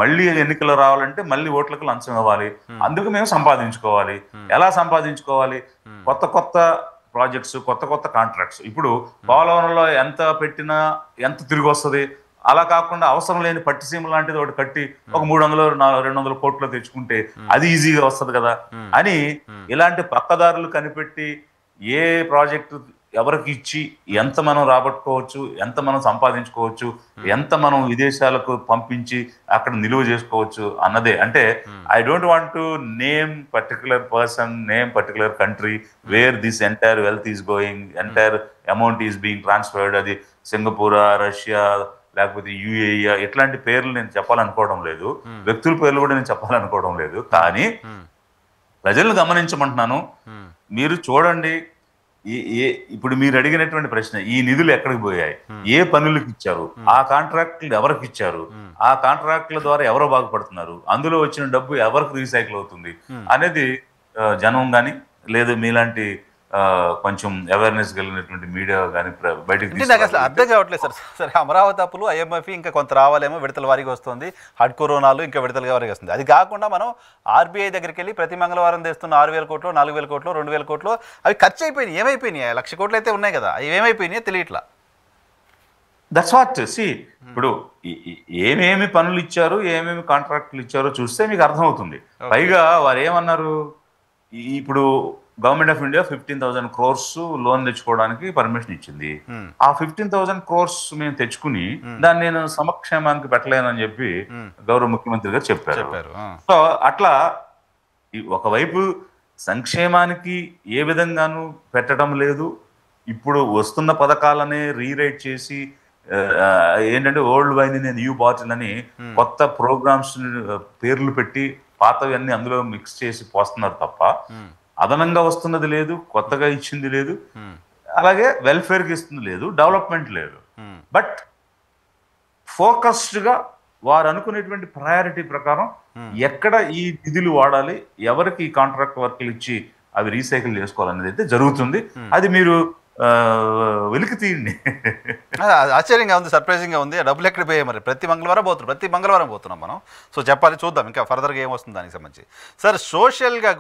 మళ్ళీ ఎన్నికలు రావాలంటే మళ్ళీ ఓట్లకు లంచం ఇవ్వాలి. అందుకు మేము సంపాదించుకోవాలి. ఎలా సంపాదించుకోవాలి? కొత్త కొత్త ప్రాజెక్ట్స్, కొత్త కొత్త కాంట్రాక్ట్స్. ఇప్పుడు పోలవరంలో ఎంత పెట్టినా ఎంత తిరిగి వస్తుంది, అలా కాకుండా అవసరం లేని పట్టిసీమ లాంటిది ఒకటి కట్టి ఒక 300-200 కోట్లు తెచ్చుకుంటే అది ఈజీగా వస్తుంది కదా అని ఇలాంటి పక్కదారులు కనిపెట్టి ఏ ప్రాజెక్టు ఎవరికి ఇచ్చి ఎంత మనం రాబట్టుకోవచ్చు, ఎంత మనం సంపాదించుకోవచ్చు, ఎంత మనం విదేశాలకు పంపించి అక్కడ నిలువ చేసుకోవచ్చు అన్నదే. అంటే I don't want to name particular person, name particular country where this entire wealth is going, entire amount is being transferred. అది సింగపూరా, రష్యా, లేకపోతే యుఏఈ, ఇట్లాంటి పేర్లు నేను చెప్పాలనుకోవడం లేదు, వ్యక్తుల పేర్లు కూడా నేను చెప్పాలనుకోవడం లేదు. కానీ ప్రజలను గమనించమంటున్నాను. మీరు చూడండి, ఇప్పుడు మీరు అడిగినటువంటి ప్రశ్న, ఈ నిధులు ఎక్కడికి పోయాయి, ఏ పనులకు ఇచ్చారు, ఆ కాంట్రాక్టులు ఎవరికి ఇచ్చారు, ఆ కాంట్రాక్టుల ద్వారా ఎవరో బాగుపడుతున్నారు, అందులో వచ్చిన డబ్బు ఎవరికి రీసైకిల్ అవుతుంది అనేది జనం కానీ లేదు మీలాంటి కొంచెం అవేర్నెస్ కలిగినటువంటి మీడియా కానీ బయటకు నాకు అసలు అర్థం కావట్లేదు సార్. సరే, అమరావతి అప్పులు IMF ఇంకా కొంత రావాలేమో, విడతల వారికి వస్తుంది, హడ్కో రుణాలు ఇంకా విడతల వారికి వస్తుంది. అది కాకుండా మనం RBI దగ్గరికి వెళ్ళి ప్రతి మంగళవారం తెస్తున్న 6,000 కోట్లు, 4,000 కోట్లు, 2,000 కోట్లు అవి ఖర్చు అయిపోయినాయి. ఏమైపోయినాయి? 1,00,000 కోట్లు అయితే ఉన్నాయి కదా, అవి ఏమైపోయినాయి తెలియట్లా. That's what. ఇప్పుడు ఏమేమి పనులు ఇచ్చారు, ఏమేమి కాంట్రాక్టులు ఇచ్చారో చూస్తే మీకు అర్థమవుతుంది. పైగా వారు ఏమన్నారు, ఇప్పుడు government of India 15,000 crores loan తెచ్చుకోవడానికి పర్మిషన్ ఇచ్చింది. ఆ 15,000 crores మేము తెచ్చుకుని దాన్ని నేను సమక్షేమానికి పెట్టలేనని చెప్పి గౌరవ ముఖ్యమంత్రి గారు చెప్పారు. సో అట్లా ఒకవైపు సంక్షేమానికి ఏ విధంగానూ పెట్టడం లేదు, ఇప్పుడు వస్తున్న పథకాలనే రీరైట్ చేసి ఏంటంటే ఓల్డ్ వైన్ న్యూ బాటిల్ అని కొత్త ప్రోగ్రామ్స్ పేర్లు పెట్టి పాతవి అన్ని అందులో మిక్స్ చేసి పోస్తున్నారు తప్ప అదనంగా వస్తున్నది లేదు, కొత్తగా ఇచ్చింది లేదు, అలాగే వెల్ఫేర్కి ఇస్తుంది లేదు, డెవలప్మెంట్ లేదు. బట్ ఫోకస్డ్గా వారు అనుకునేటువంటి ప్రయారిటీ ప్రకారం ఎక్కడ ఈ నిధులు వాడాలి, ఎవరికి ఈ కాంట్రాక్ట్ వర్క్లు ఇచ్చి అవి రీసైకిల్ చేసుకోవాలనేది అయితే జరుగుతుంది. అది మీరు వెలికి తీయండి. ఆశ్చర్యంగా ఉంది, సర్ప్రైజింగ్గా ఉంది. డబ్బులు ఎక్కడ పోయాయి మరి? ప్రతి మంగళవారం పోతున్నాం మనం. సో చెప్పాలి, చూద్దాం ఇంకా ఫర్దర్గా ఏమొస్తుంది దానికి సంబంధించి. సార్, సోషల్గా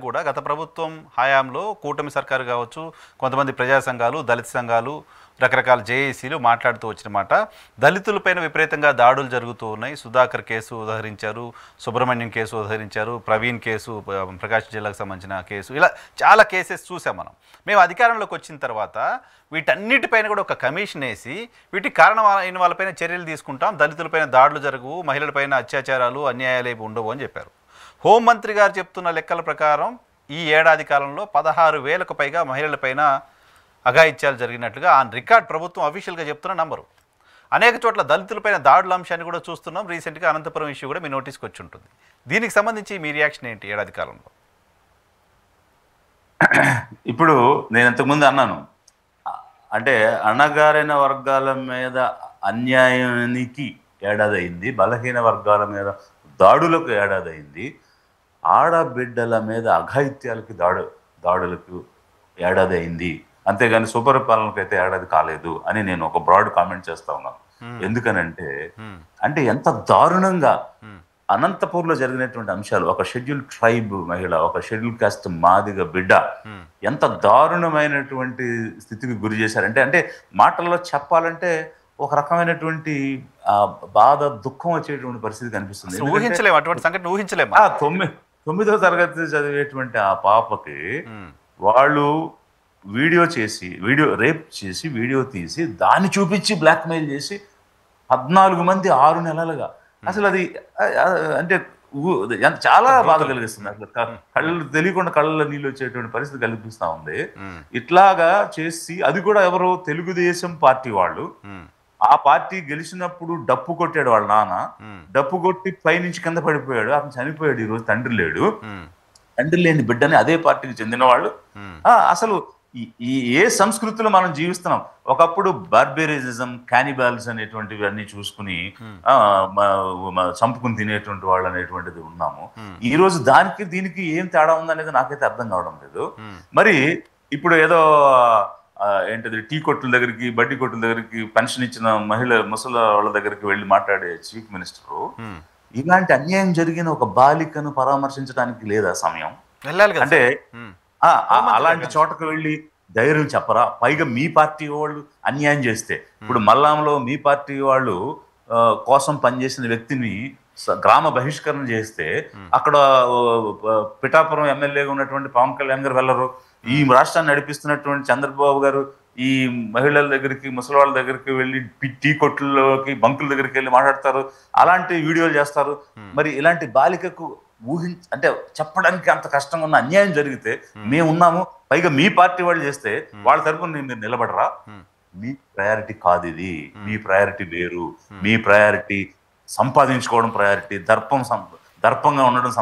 కూడా గత ప్రభుత్వం హయాంలో కూటమి సర్కారు కావచ్చు, కొంతమంది ప్రజా సంఘాలు, దళిత సంఘాలు, రకరకాల జేఏసీలు మాట్లాడుతూ వచ్చిన మాట, దళితులపైన విపరీతంగా దాడులు జరుగుతూ ఉన్నాయి. సుధాకర్ కేసు ఉదహరించారు, సుబ్రహ్మణ్యం కేసు ఉదహరించారు, ప్రవీణ్ కేసు, ప్రకాశం జిల్లాకు సంబంధించిన కేసు, ఇలా చాలా కేసెస్ చూసాం మనం. మేము అధికారంలోకి వచ్చిన తర్వాత వీటన్నిటిపైన కూడా ఒక కమిషన్ వేసి వీటికి కారణం అయిన వాళ్ళపైన చర్యలు తీసుకుంటాం, దళితులపైన దాడులు జరగవు, మహిళలపైన అత్యాచారాలు, అన్యాయాలు ఏవి ఉండవు అని చెప్పారు. హోంమంత్రి గారు చెప్తున్న లెక్కల ప్రకారం ఈ ఏడాది కాలంలో 16,000కు పైగా మహిళలపైన అఘాయిత్యాలు జరిగినట్లుగా ఆన్ రికార్డ్ ప్రభుత్వం అఫీషియల్గా చెప్తున్న నంబరు. అనేక చోట్ల దళితులపైన దాడుల అంశాన్ని కూడా చూస్తున్నాం. రీసెంట్గా అనంతపురం ఇష్యూ కూడా మీ నోటీస్కి వచ్చి ఉంటుంది. దీనికి సంబంధించి మీ రియాక్షన్ ఏంటి ఏడాది కాలంలో? ఇప్పుడు నేను ఇంతకుముందు అన్నాను, అంటే అణగారిన వర్గాల మీద అన్యాయానికి ఏడాది అయింది, బలహీన వర్గాల మీద దాడులకు ఏడాది అయింది, ఆడబిడ్డల మీద అఘాయిత్యాలకి దాడులకు ఏడాది అయింది, అంతేగాని సుపరిపాలనకు అయితే ఏడాది కాలేదు అని నేను ఒక బ్రాడ్ కామెంట్ చేస్తా ఉన్నాను. ఎందుకనంటే అంటే ఎంత దారుణంగా అనంతపూర్లో జరిగినటువంటి అంశాలు, ఒక షెడ్యూల్ ట్రైబ్ మహిళ, ఒక షెడ్యూల్ కాస్ట్ మాదిగ బిడ్డ ఎంత దారుణమైనటువంటి స్థితికి గురి చేశారంటే, అంటే మాటల్లో చెప్పాలంటే ఒక రకమైనటువంటి బాధ, దుఃఖం వచ్చేటువంటి పరిస్థితి కనిపిస్తుంది. ఊహించలేము, అటువంటి సంఘటన ఊహించలేము. 9వ తరగతి చదివేటువంటి ఆ పాపకి వాళ్ళు రేప్ చేసి వీడియో తీసి దాన్ని చూపించి బ్లాక్మెయిల్ చేసి 14 మంది 6 నెలలుగా, అసలు అది అంటే చాలా బాధ కలిగిస్తుంది. అసలు కళ్ళు తెలియకుండా కళ్ళలో నీళ్ళు వచ్చేటువంటి పరిస్థితి కల్పిస్తా ఉంది. ఇట్లాగా చేసి, అది కూడా ఎవరు, తెలుగుదేశం పార్టీ వాళ్ళు. ఆ పార్టీ గెలిచినప్పుడు డప్పు కొట్టాడు వాళ్ళ నాన్న, డప్పు కొట్టి పైనుంచి కింద పడిపోయాడు, అతను చనిపోయాడు. ఈరోజు తండ్రి లేడు, తండ్రి లేని బిడ్డని అదే పార్టీకి చెందిన వాళ్ళు. అసలు ఏ సంస్కృతిలో మనం జీవిస్తున్నాం? ఒకప్పుడు బార్బేరిజం, క్యానిబాల్స్ అనేటువంటివి అన్ని చూసుకుని చంపుకుని తినేటువంటి వాళ్ళు అనేటువంటిది ఉన్నాము. ఈ రోజు దీనికి ఏం తేడా ఉందనేది నాకైతే అర్థం కావడం లేదు. మరి ఇప్పుడు ఏదో ఏంటది, టీ కొట్ల దగ్గరికి, బడ్డీ కొట్ల దగ్గరికి, పెన్షన్ ఇచ్చిన ముసలి వాళ్ళ దగ్గరికి వెళ్ళి మాట్లాడే చీఫ్ మినిస్టరు ఇలాంటి అన్యాయం జరిగిన ఒక బాలికను పరామర్శించడానికి లేదా సమయం? అంటే అలాంటి చోటకు వెళ్ళి ధైర్యం చెప్పరా? పైగా మీ పార్టీ వాళ్ళు అన్యాయం చేస్తే, ఇప్పుడు మల్లాంలో మీ పార్టీ వాళ్ళు కోసం పనిచేసిన వ్యక్తిని గ్రామ బహిష్కరణ చేస్తే అక్కడ పిఠాపురం ఎమ్మెల్యేగా ఉన్నటువంటి పవన్ కళ్యాణ్ గారు వెళ్ళరు. ఈ రాష్ట్రాన్ని నడిపిస్తున్నటువంటి చంద్రబాబు గారు ఈ మహిళల దగ్గరికి, ముసలి వాళ్ళ దగ్గరికి వెళ్ళి టీ కొట్లలోకి, బంకుల దగ్గరికి వెళ్ళి మాట్లాడతారు, అలాంటి వీడియోలు చేస్తారు. మరి ఇలాంటి బాలికకు అంటే చెప్పడానికి అంత కష్టంగా ఉన్న అన్యాయం జరిగితే మేమున్నాము, పైగా మీ పార్టీ వాళ్ళు చేస్తే వాళ్ళ తరపున మీరు నిలబడరా? మీ ప్రయారిటీ కాదు ఇది. మీ ప్రయారిటీ వేరు. మీ ప్రయారిటీ సంపాదించుకోవడం ప్రయారిటీ, దర్పంగా ఉండడం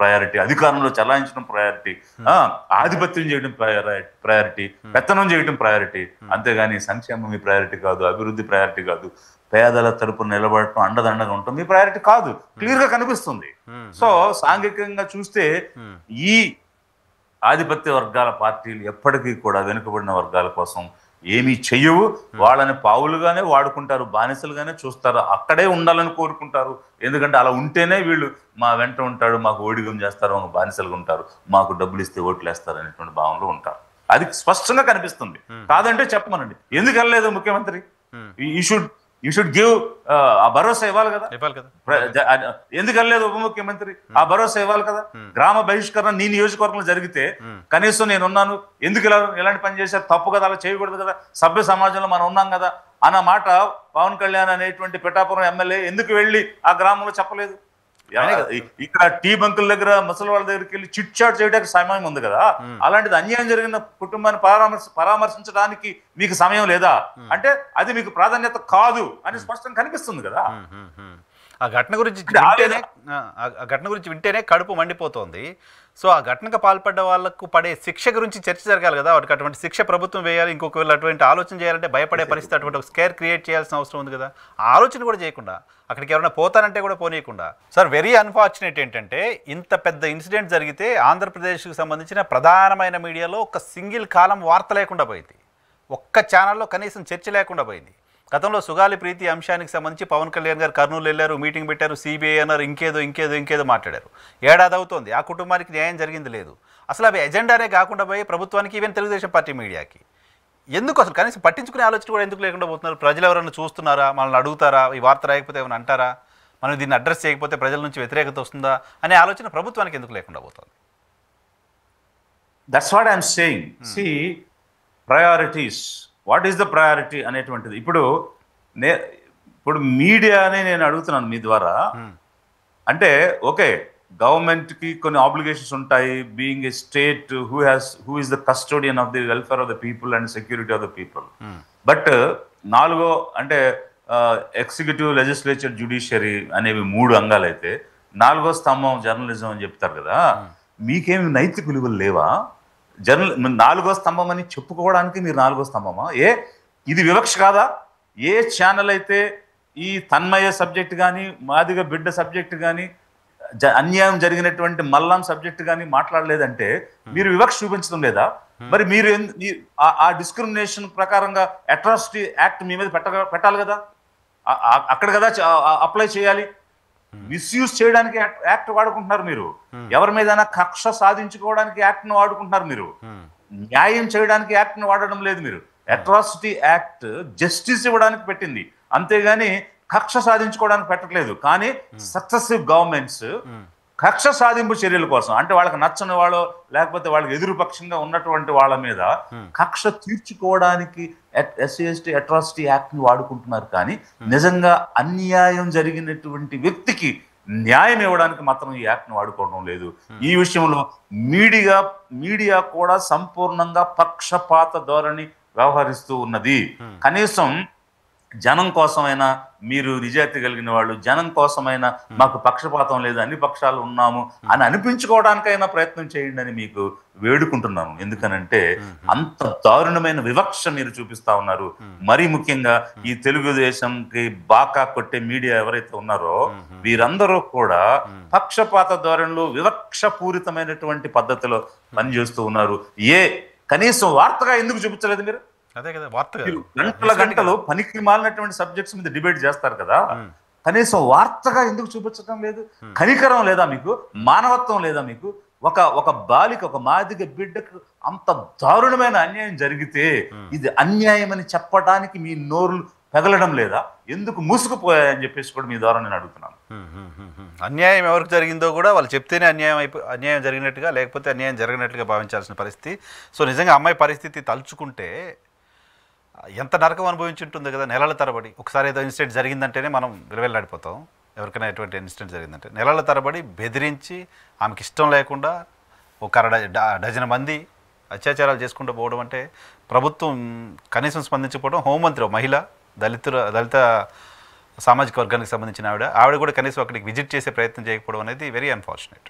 ప్రయారిటీ, అధికారంలో చలాయించడం ప్రయారిటీ, ఆధిపత్యం చేయడం ప్రయారిటీ, పెత్తనం చేయడం ప్రయారిటీ. అంతేగాని సంక్షేమం మీ ప్రయారిటీ కాదు, అభివృద్ధి ప్రయారిటీ కాదు, పేదల తరపున నిలబడటం, అండదండగా ఉండటం మీ ప్రయారిటీ కాదు. క్లియర్ గా కనిపిస్తుంది. సో సాంఘికంగా చూస్తే ఈ ఆధిపత్య వర్గాల పార్టీలు ఎప్పటికీ కూడా వెనుకబడిన వర్గాల కోసం ఏమీ చెయ్యవు. వాళ్ళని పావులుగానే వాడుకుంటారు, బానిసలుగానే చూస్తారు, అక్కడే ఉండాలని కోరుకుంటారు. ఎందుకంటే అలా ఉంటేనే వీళ్ళు మా వెంట ఉంటాడు, మాకు ఓడిగం చేస్తారు, మాకు బానిసలుగా ఉంటారు, మాకు డబ్బులు ఇస్తే ఓట్లు వేస్తారు అనేటువంటి భావంలో ఉంటారు. అది స్పష్టంగా కనిపిస్తుంది. కాదంటే చెప్పమనండి, ఎందుకు వెళ్ళలేదు ముఖ్యమంత్రి? యూ షుడ్ గివ్ ఆ భరోసా ఇవ్వాలి కదా. ఎందుకు వెళ్ళలేదు ఉప ముఖ్యమంత్రి? ఆ భరోసా ఇవ్వాలి కదా. గ్రామ బహిష్కరణ నీ నియోజకవర్గంలో జరిగితే కనీసం నేనున్నాను, ఎందుకు ఎలాంటి పని చేశారు, తప్పు కదా, అలా చేయకూడదు కదా, సభ్య సమాజంలో మనం ఉన్నాం కదా అన్న మాట పవన్ కళ్యాణ్ అనేటువంటి పిఠాపురం ఎమ్మెల్యే ఎందుకు వెళ్ళి ఆ గ్రామంలో చెప్పలేదు? ఇక్కడ టీ బంకుల దగ్గర, ముసలి వాళ్ళ దగ్గరికి వెళ్ళి చిట్ చాట్ చేయడానికి సమయం ఉంది కదా. అలాంటిది అన్యాయం జరిగిన కుటుంబాన్ని పరామర్శించడానికి మీకు సమయం లేదా అంటే అది మీకు ప్రాధాన్యత కాదు అని స్పష్టంగా కనిపిస్తుంది కదా. ఆ ఘటన గురించి వింటేనే కడుపు మండిపోతోంది. సో ఆ ఘటనకు పాల్పడ్డ వాళ్ళకు పడే శిక్ష గురించి చర్చ జరగాలి కదా. వాటికి అటువంటి శిక్ష ప్రభుత్వం వేయాలి. ఇంకొకవేళ అటువంటి ఆలోచన చేయాలంటే భయపడే పరిస్థితి, అటువంటి ఒక స్కేర్ క్రియేట్ చేయాల్సిన అవసరం ఉంది కదా. ఆ ఆలోచన కూడా చేయకుండా అక్కడికి ఎవరైనా పోతానంటే కూడా పోనీయకుండా. సార్, వెరీ అన్ఫార్చునేట్ ఏంటంటే ఇంత పెద్ద ఇన్సిడెంట్ జరిగితే ఆంధ్రప్రదేశ్కి సంబంధించిన ప్రధానమైన మీడియాలో ఒక సింగిల్ కాలం వార్త లేకుండా పోయింది, ఒక్క ఛానల్లో కనీసం చర్చ లేకుండా పోయింది. గతంలో సుగాలి ప్రీతి అంశానికి సంబంధించి పవన్ కళ్యాణ్ గారు కర్నూలు వెళ్ళారు, మీటింగ్ పెట్టారు, సిబిఐ అన్నారు, ఇంకేదో మాట్లాడారు. ఏడాది అవుతోంది, ఆ కుటుంబానికి న్యాయం జరిగింది లేదు. అసలు అవి ఎజెండానే కాకుండా పోయి ప్రభుత్వానికి, ఈవెన్ తెలుగుదేశం పార్టీ మీడియాకి ఎందుకు అసలు కనీసం పట్టించుకునే ఆలోచన కూడా ఎందుకు లేకుండా పోతున్నారు? ప్రజలు ఎవరైనా చూస్తున్నారా, మనల్ని అడుగుతారా, ఈ వార్త రాయకపోతే ఏమైనా అంటారా, మనం దీన్ని అడ్రస్ చేయకపోతే ప్రజల నుంచి వ్యతిరేకత వస్తుందా అనే ఆలోచన ప్రభుత్వానికి ఎందుకు లేకుండా పోతుంది? That's what I'm saying. See priorities, what is the priority అనేటువంటిది ఇప్పుడు మీడియాని నేను అడుగుతున్నాను మీ ద్వారా. అంటే ఓకే, గవర్నమెంట్కి కొన్ని ఆబ్లిగేషన్స్ ఉంటాయి, being a state who is the custodian of the welfare of the people and security of the people. But నాలుగో అంటే ఎగ్జిక్యూటివ్, లెజిస్లేచర్, జ్యుడిషియరీ అనేవి 3 అంగాలు అయితే నాలుగో స్తంభం జర్నలిజం అని చెప్తారు కదా. మీకేమి నైతిక విలువలు లేవా? నాలుగో స్తంభం అని చెప్పుకోవడానికి మీరు నాలుగో స్తంభమా? ఇది వివక్ష కాదా? ఏ ఛానల్ అయితే ఈ తన్మయ సబ్జెక్ట్ కానీ, మాదిగ బిడ్డ సబ్జెక్ట్ కానీ, అన్యాయం జరిగినటువంటి మల్లాం సబ్జెక్ట్ కానీ మాట్లాడలేదంటే మీరు వివక్ష చూపించడం లేదా? మరి మీరు ఆ డిస్క్రిమినేషన్ ప్రకారంగా అట్రాసిటీ యాక్ట్ మీ మీద పెట్టాలి కదా, అక్కడ కదా అప్లై చేయాలి. మిస్యూజ్ చేయడానికి యాక్ట్ వాడుకుంటున్నారు మీరు. ఎవరి మీదైనా కక్ష సాధించుకోవడానికి యాక్ట్ ను వాడుకుంటున్నారు మీరు. న్యాయం చేయడానికి యాక్ట్ ను వాడడం లేదు మీరు. అట్రాసిటీ యాక్ట్ జస్టిస్ ఇవ్వడానికి పెట్టింది, అంతేగాని కక్ష సాధించుకోవడానికి పెట్టట్లేదు. కానీ సక్సెసివ్ గవర్నమెంట్స్ కక్ష సాధింపు చర్యల కోసం, అంటే వాళ్ళకి నచ్చని వాళ్ళు లేకపోతే వాళ్ళకి ఎదురుపక్షంగా ఉన్నటువంటి వాళ్ళ మీద కక్ష తీర్చుకోవడానికి SC/ST అట్రాసిటీ యాక్ట్ ని వాడుకుంటున్నారు. కానీ నిజంగా అన్యాయం జరిగినటువంటి వ్యక్తికి న్యాయం ఇవ్వడానికి మాత్రం ఈ యాక్ట్ ని వాడుకోవడం లేదు. ఈ విషయంలో మీడియా కూడా సంపూర్ణంగా పక్షపాత ధోరణి వ్యవహరిస్తూ ఉన్నది. కనీసం జనం కోసమైనా మీరు నిజాయితీ కలిగిన వాళ్ళు, జనం కోసమైనా మాకు పక్షపాతం లేదు, అన్ని పక్షాలు ఉన్నాము అని అనిపించుకోవడానికైనా ప్రయత్నం చేయండి అని మీకు వేడుకుంటున్నాను. ఎందుకనంటే అంత దారుణమైన వివక్ష మీరు చూపిస్తా ఉన్నారు. మరీ ముఖ్యంగా ఈ తెలుగుదేశంకి బాకా కొట్టే మీడియా ఎవరైతే ఉన్నారో వీరందరూ కూడా పక్షపాత ధోరణిలో వివక్ష పూరితమైనటువంటి పద్ధతిలో పనిచేస్తూ ఉన్నారు. కనీసం వార్తగా ఎందుకు చూపించలేదు మీరు? అదే కదా, వార్త గంటలు పనికి మాలినటువంటి సబ్జెక్ట్స్ మీద డిబేట్ చేస్తారు కదా, కనీసం వార్తగా ఎందుకు చూపించడం లేదు? కనికరం లేదా మీకు? మానవత్వం లేదా మీకు? ఒక బాలిక, ఒక మాదిగ బిడ్డకు అంత దారుణమైన అన్యాయం జరిగితే ఇది అన్యాయం అని చెప్పడానికి మీ నోరులు పెగలడం లేదా? ఎందుకు మూసుకుపోయాయని చెప్పేసి కూడా మీ ద్వారా నేను అడుగుతున్నాను. అన్యాయం ఎవరికి జరిగిందో కూడా వాళ్ళు చెప్తేనే అన్యాయం జరిగినట్టుగా, లేకపోతే అన్యాయం జరిగినట్టుగా భావించాల్సిన పరిస్థితి. సో నిజంగా అమ్మాయి పరిస్థితి తలుచుకుంటే ఎంత నరకం అనుభవించి ఉంటుంది కదా నెలల తరబడి. ఒకసారి ఏదో ఇన్సిడెంట్ జరిగిందంటేనే మనం విలువెల్లాడిపోతాం. ఎవరికైనా ఎటువంటి ఇన్సిడెంట్ జరిగిందంటే నెలల తరబడి బెదిరించి ఆమెకి ఇష్టం లేకుండా ఒక డజన్ మంది అత్యాచారాలు చేసుకుంటూ పోవడం అంటే ప్రభుత్వం కనీసం స్పందించకపోవడం. హోంమంత్రి మహిళ దళిత సామాజిక వర్గానికి సంబంధించిన ఆవిడ కూడా కనీసం అక్కడికి విజిట్ చేసే ప్రయత్నం చేయకపోవడం అనేది వెరీ అన్ఫార్చునేట్.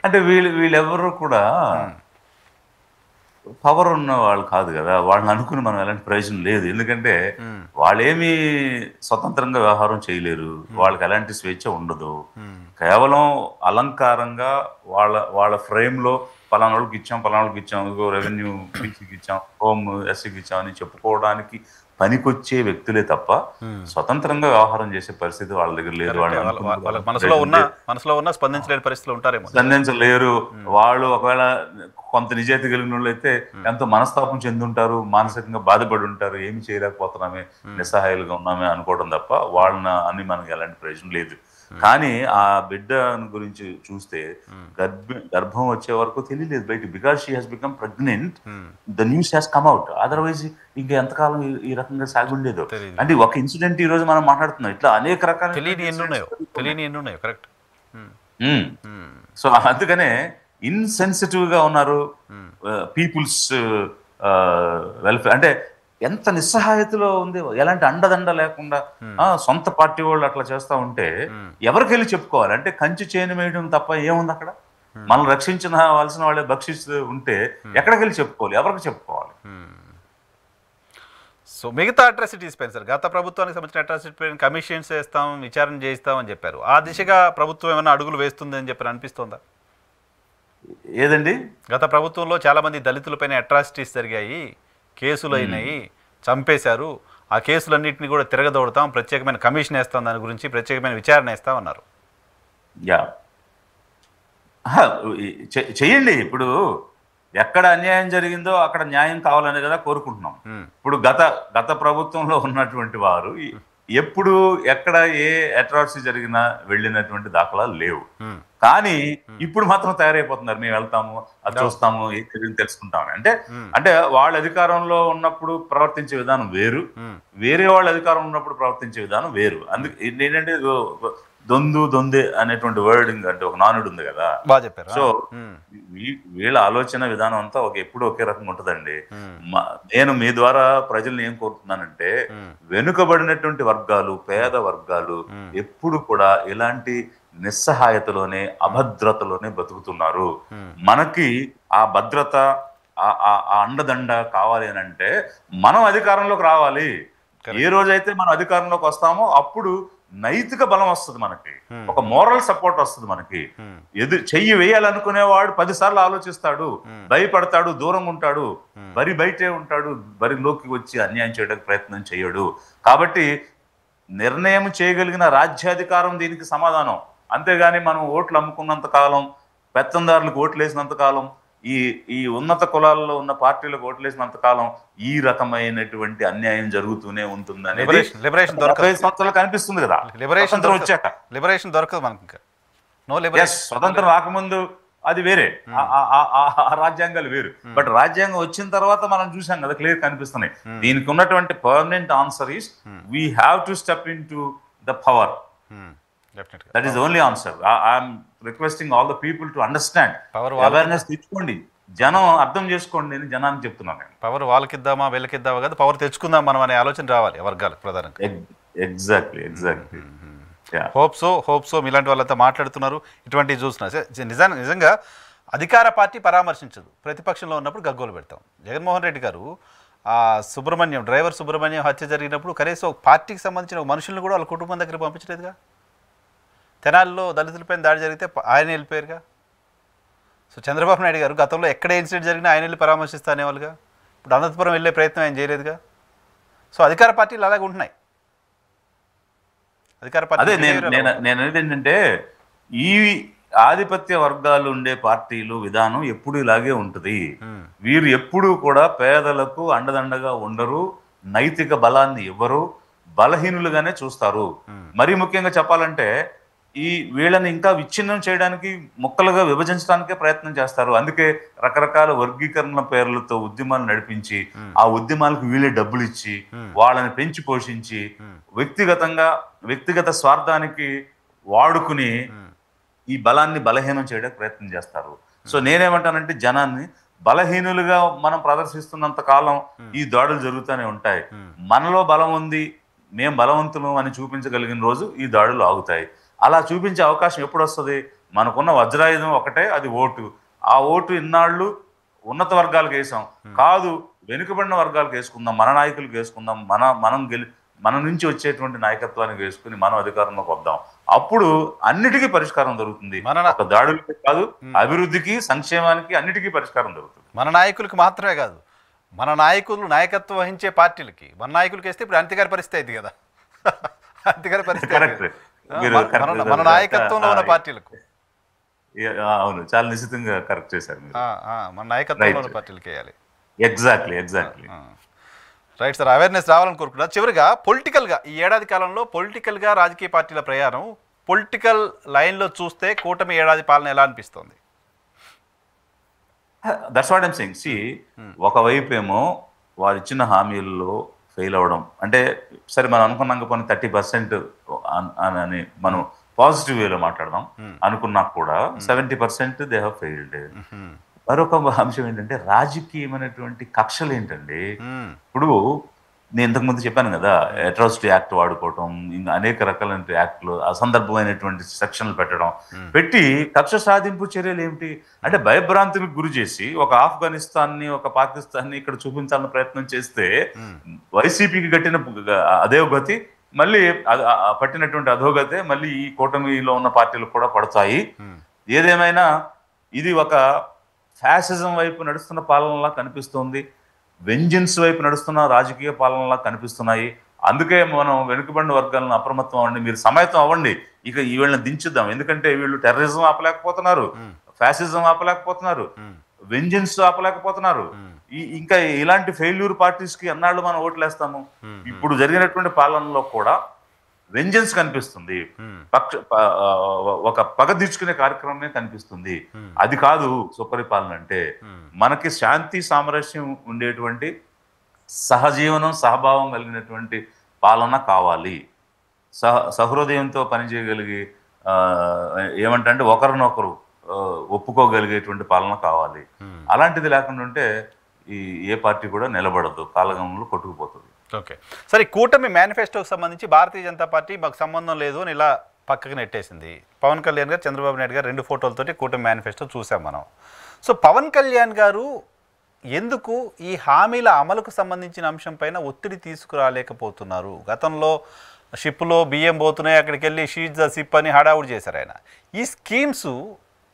అంటే వీళ్ళెవరు కూడా పవర్ ఉన్న వాళ్ళు కాదు కదా. వాళ్ళని అనుకుని మనం ఎలాంటి ప్రయోజనం లేదు. ఎందుకంటే వాళ్ళేమీ స్వతంత్రంగా వ్యవహారం చేయలేరు. వాళ్ళకి ఎలాంటి స్వేచ్ఛ ఉండదు. కేవలం అలంకారంగా వాళ్ళ ఫ్రేమ్లో పలానా వాళ్ళకి ఇచ్చాం, రెవెన్యూ బీసీకి ఇచ్చాం, హోమ్ ఎస్సీకి ఇచ్చాం అని చెప్పుకోవడానికి పనికొచ్చే వ్యక్తులే తప్ప స్వతంత్రంగా వ్యవహారం చేసే పరిస్థితి వాళ్ళ దగ్గర లేదు. మనసులో ఉన్న స్పందించలేని పరిస్థితులు ఉంటారేమో, స్పందించలేరు. వాళ్ళు ఒకవేళ కొంత నిజాయితీ కలిగిన వాళ్ళు అయితే ఎంతో మనస్తాపం చెందుంటారు, మానసికంగా బాధపడి ఉంటారు. ఏమి చేయలేకపోతున్నామే, నిస్సహాయాలుగా ఉన్నామే అనుకోవడం తప్ప వాళ్ళని అని మనకి ఎలాంటి ప్రయోజనం లేదు. కానీ ఆ బిడ్డ గురించి చూస్తే గర్భం వచ్చే వరకు తెలియలేదు బయట. Because she has become pregnant, the news has come out. Otherwise ఇంకా ఎంతకాలం ఈ రకంగా సాగుండేదో. అంటే ఒక ఇన్సిడెంట్ ఈ రోజు మనం మాట్లాడుతున్నాం, ఇట్లా అనేక రకాల సో అందుకనే ఇన్సెన్సిటివ్ గా ఉన్నారు పీపుల్స్ వెల్ఫేర్. అంటే ఎంత నిస్సహాయతలో ఉంది, ఎలాంటి అండదండ లేకుండా సొంత పార్టీ వాళ్ళు అట్లా చేస్తా ఉంటే ఎవరికి వెళ్ళి చెప్పుకోవాలి? అంటే కంచి చేను వేయడం తప్ప ఏముంది అక్కడ? మనం రక్షించవలసిన వాళ్ళే భక్షిస్తూ ఉంటే ఎక్కడికి వెళ్ళి చెప్పుకోవాలి, ఎవరికి చెప్పుకోవాలి? సో మిగతా అట్రాసిటీస్ పైన సార్ గత ప్రభుత్వానికి సంబంధించిన అట్రాసిటీ పైన కమిషన్స్ వేస్తాం, విచారణ చేయిస్తామని చెప్పారు. ఆ దిశగా ప్రభుత్వం ఏమైనా అడుగులు వేస్తుందని చెప్పి అనిపిస్తోందా? ఏదండి, గత ప్రభుత్వంలో చాలా మంది దళితులపైన అట్రాసిటీస్ జరిగాయి, కేసులు అయినాయి, చంపేశారు. ఆ కేసులన్నింటినీ కూడా తిరగదోడతాం, ప్రత్యేకమైన కమిషన్ వేస్తాం, దాని గురించి ప్రత్యేకమైన విచారణ వేస్తాం అన్నారు. చెయ్యండి. ఇప్పుడు ఎక్కడ అన్యాయం జరిగిందో అక్కడ న్యాయం కావాలని కదా కోరుకుంటున్నాం. ఇప్పుడు గత ప్రభుత్వంలో ఉన్నటువంటి వారు ఎప్పుడు ఎక్కడ ఏ అట్రాసిటీ జరిగినా వెళ్ళినటువంటి దాఖలాలు లేవు. కానీ ఇప్పుడు మాత్రం తయారైపోతున్నారు, మేము వెళ్తాము, అది చూస్తాము, తెలుసుకుంటాము. అంటే వాళ్ళ అధికారంలో ఉన్నప్పుడు ప్రవర్తించే విధానం వేరు, వేరే వాళ్ళ అధికారం ఉన్నప్పుడు ప్రవర్తించే విధానం వేరు. అందుకే ఏంటంటే దొందే అనేటువంటి వర్డింగ్ అంటే ఒక నానుడు ఉంది కదా. సో వీళ్ళ ఆలోచన విధానం అంతా ఎప్పుడు ఒకే రకంగా ఉంటుందండి. నేను మీ ద్వారా ప్రజల్ని ఏం కోరుతున్నానంటే, వెనుకబడినటువంటి వర్గాలు, పేద వర్గాలు ఎప్పుడు కూడా ఇలాంటి నిస్సహాయతలోనే, అభద్రతలోనే బతుకుతున్నారు. మనకి ఆ భద్రత, ఆ అండదండ కావాలి అని అంటే మనం అధికారంలోకి రావాలి. ఏ రోజైతే మనం అధికారంలోకి వస్తామో అప్పుడు నైతిక బలం వస్తుంది మనకి, ఒక మోరల్ సపోర్ట్ వస్తుంది మనకి. చెయ్యి వేయాలనుకునేవాడు 10 సార్లు ఆలోచిస్తాడు, భయపడతాడు, దూరంగా ఉంటాడు, బయటే ఉంటాడు, బరిలోకి వచ్చి అన్యాయం చేయడానికి ప్రయత్నం చేయడు. కాబట్టి నిర్ణయం చేయగలిగిన రాజ్యాధికారం దీనికి సమాధానం. అంతేగాని మనం ఓట్లు అమ్ముకున్నంత కాలం, పెత్తందారులకు ఓట్లు వేసినంత కాలం, ఈ ఉన్నత కులాల్లో ఉన్న పార్టీలకు ఓట్లేసినంత కాలం ఈ రకమైనటువంటి అన్యాయం జరుగుతూనే ఉంటుంది. 40 సంవత్సరాలు కనిపిస్తుంది కదా. స్వతంత్రం వచ్చాక లిబరేషన్ దొరకదు మనకి. స్వతంత్రం రాకముందు అది వేరే, ఆ రాజ్యాంగాలు వేరు. బట్ రాజ్యాంగం వచ్చిన తర్వాత మనం చూసాం కదా, క్లియర్ కనిపిస్తున్నాయి. దీనికి ఉన్నటువంటి permanent answer is we have to step in to the power. That is the only answer. I am requesting all the people to understand. Awareness తెచ్చుకోండి, జనం అర్థం చేసుకోండి. నేను జనానికి చెప్తున్నాను, పవర్ వాళ్ళకిద్దామా వీళ్ళకిద్దామా కదా, పవర్ తెచ్చుకుందాం మనం అనే ఆలోచన రావాలి వర్గాలకు ప్రధానంగా. ఎగ్జాక్ట్లీ. హోప్ సో ఇలాంటి వాళ్ళంతా మాట్లాడుతున్నారు. ఇటువంటివి చూస్తున్నా నిజంగా అధికార పార్టీ పరామర్శించదు, ప్రతిపక్షంలో ఉన్నప్పుడు గగ్గోలు పెడతాం. జగన్మోహన్ రెడ్డి గారు డ్రైవర్ సుబ్రహ్మణ్యం హత్య జరిగినప్పుడు కనీసం పార్టీకి సంబంధించిన మనుషులను కూడా వాళ్ళ కుటుంబం దగ్గర పంపించలేదుగా. తెనాలిలో దళితులపైన దాడి జరిగితే ఆయన వెళ్ళిపోయారుగా. సో చంద్రబాబు నాయుడు గారు గతంలో ఎక్కడ ఇన్సిడెంట్ జరిగినా ఆయన వెళ్ళి పరామర్శిస్తా అనేవాళ్ళుగా. ఇప్పుడు అనంతపురం వెళ్ళే ప్రయత్నం ఆయన చేయలేదుగా. సో అధికార పార్టీలు అలాగే ఉంటున్నాయి. అధికార పార్టీ నేను అనేది ఏంటంటే, ఈ ఆధిపత్య వర్గాలు ఉండే పార్టీలు విధానం ఎప్పుడు ఇలాగే ఉంటుంది. వీరు ఎప్పుడూ కూడా పేదలకు అండదండగా ఉండరు, నైతిక బలాన్ని ఇవ్వరు, బలహీనులుగానే చూస్తారు. మరీ ముఖ్యంగా చెప్పాలంటే ఈ వీళ్ళని ఇంకా విచ్ఛిన్నం చేయడానికి, ముక్కలుగా విభజించడానికే ప్రయత్నం చేస్తారు. అందుకే రకరకాల వర్గీకరణ పేర్లతో ఉద్యమాలు నడిపించి ఆ ఉద్యమాలకు వీళ్ళే డబ్బులు ఇచ్చి వాళ్ళని పెంచి పోషించి వ్యక్తిగత స్వార్థానికి వాడుకుని ఈ బలాన్ని బలహీనం చేయడానికి ప్రయత్నం చేస్తారు. సో నేనేమంటానంటే జనాన్ని బలహీనులుగా మనం ప్రదర్శిస్తున్నంత కాలం ఈ దాడులు జరుగుతూనే ఉంటాయి. మనలో బలం ఉంది, మేం బలవంతులు అని చూపించగలిగిన రోజు ఈ దాడులు ఆగుతాయి. అలా చూపించే అవకాశం ఎప్పుడు వస్తుంది? మనకున్న వజ్రాయుధం ఒకటే, అది ఓటు. ఆ ఓటు ఇన్నాళ్ళు ఉన్నత వర్గాలకు వేసాం కాదు, వెనుకబడిన వర్గాలకు వేసుకుందాం, మన నాయకులకు వేసుకుందాం, మన నుంచి వచ్చేటువంటి నాయకత్వానికి వేసుకుని మనం అధికారంలోకి వద్దాం. అప్పుడు అన్నిటికీ పరిష్కారం దొరుకుతుంది. ఒక దాడులకి కాదు, అభివృద్ధికి, సంక్షేమానికి, అన్నిటికీ పరిష్కారం దొరుకుతుంది. మన నాయకులకు మాత్రమే కాదు, మన నాయకులు నాయకత్వం వహించే పార్టీలకి, మన నాయకులకి వేస్తే ఇప్పుడు అంతగారి పరిస్థితి అయింది కదా. అంతగారి పరిస్థితి మన నాయకత్వంలో ఉన్న పార్టీలకు. అవును, చాలా నిశ్చితంగా కరెక్ట్ చేశారు. మన నాయకత్వంలో ఉన్న పార్టీలకు వేయాలి. Exactly right sir. అవేర్నెస్ రావాలని కోరుకుంటున్నారు. చివరిగా పొలిటికల్గా ఈ ఏడాది కాలంలో పొలిటికల్గా రాజకీయ పార్టీల ప్రయాణం పొలిటికల్ లైన్లో చూస్తే కూటమి ఏడాది పాలన ఎలా అనిపిస్తుంది? That's what I'm saying. ఒకవైపు ఏమో వారు ఇచ్చిన హామీల్లో ఫెయిల్ అవ్వడం అంటే, సరే మనం అనుకున్నాక కొన్ని 30% అని మనం పాజిటివ్ వేలో మాట్లాడదాం అనుకున్నా కూడా 70% దే హ్యావ్ ఫెయిల్డ్. మరొక అంశం ఏంటంటే రాజకీయమైనటువంటి కక్షలు ఏంటండి. ఇప్పుడు నేను ఇంతకుముందు చెప్పాను కదా, అట్రాసిటీ యాక్ట్ వాడుకోవటం, ఇంకా అనేక రకాలైన యాక్ట్లు, అసందర్భమైనటువంటి సెక్షన్లు పెట్టి కక్ష సాధింపు చర్యలు ఏమిటి అంటే భయభ్రాంతులకు గురి చేసి ఒక ఆఫ్ఘనిస్తాన్ని, ఒక పాకిస్తాన్ని ఇక్కడ చూపించాలని ప్రయత్నం చేస్తే వైసీపీకి కట్టిన అదే గతి మళ్ళీ పట్టినటువంటి అధోగతే మళ్ళీ ఈ కూటమిలో ఉన్న పార్టీలకు కూడా పడతాయి. ఏదేమైనా ఇది ఒక ఫ్యాసిజం వైపు నడుస్తున్న పాలనలా కనిపిస్తుంది, వెంజన్స్ వైపు నడుస్తున్న రాజకీయ పాలనలా కనిపిస్తున్నాయి. అందుకే మనం వెనుకబడిన వర్గాలను అప్రమత్తం అవ్వండి, మీరు సమాయత్తం అవ్వండి, ఇక వీళ్ళని దించుద్దాం. ఎందుకంటే వీళ్ళు టెర్రరిజం ఆపలేకపోతున్నారు, ఫ్యాసిజం ఆపలేకపోతున్నారు, వెంజన్స్ ఆపలేకపోతున్నారు. ఇంకా ఇలాంటి ఫెయిల్యూర్ పార్టీస్ కి ఎన్నాళ్ళు మనం ఓట్లేస్తాము? ఇప్పుడు జరిగినటువంటి పాలనలో కూడా వెంజన్స్ కనిపిస్తుంది, ఒక పగ తీర్చుకునే కార్యక్రమమే కనిపిస్తుంది. అది కాదు సుపరిపాలన అంటే. మనకి శాంతి సామరస్యం ఉండేటువంటి సహజీవనం, సహభావం కలిగినటువంటి పాలన కావాలి. సహృదయంతో పనిచేయగలిగి ఏమంటే ఒకరినొకరు ఒప్పుకోగలిగేటువంటి పాలన కావాలి. అలాంటిది లేకుండా ఉంటే ఏ పార్టీ కూడా నిలబడదు, కాలగమనంలో కొట్టుకుపోతుంది. ఓకే, సరే. కూటమి మేనిఫెస్టోకి సంబంధించి భారతీయ జనతా పార్టీ మాకు సంబంధం లేదు అని ఇలా పక్కకు నెట్టేసింది. పవన్ కళ్యాణ్ గారు, చంద్రబాబు నాయుడు గారు 2 ఫోటోలతోటి కూటమి మేనిఫెస్టో చూసాం మనం. సో పవన్ కళ్యాణ్ గారు ఎందుకు ఈ హామీల అమలుకు సంబంధించిన అంశం పైన ఒత్తిడి తీసుకురాలేకపోతున్నారు? గతంలో షిప్లో బియ్యం పోతున్నాయి, అక్కడికి వెళ్ళి షీజ్ ద షిప్ అని హడావుడి చేశారు ఆయన. ఈ స్కీమ్స్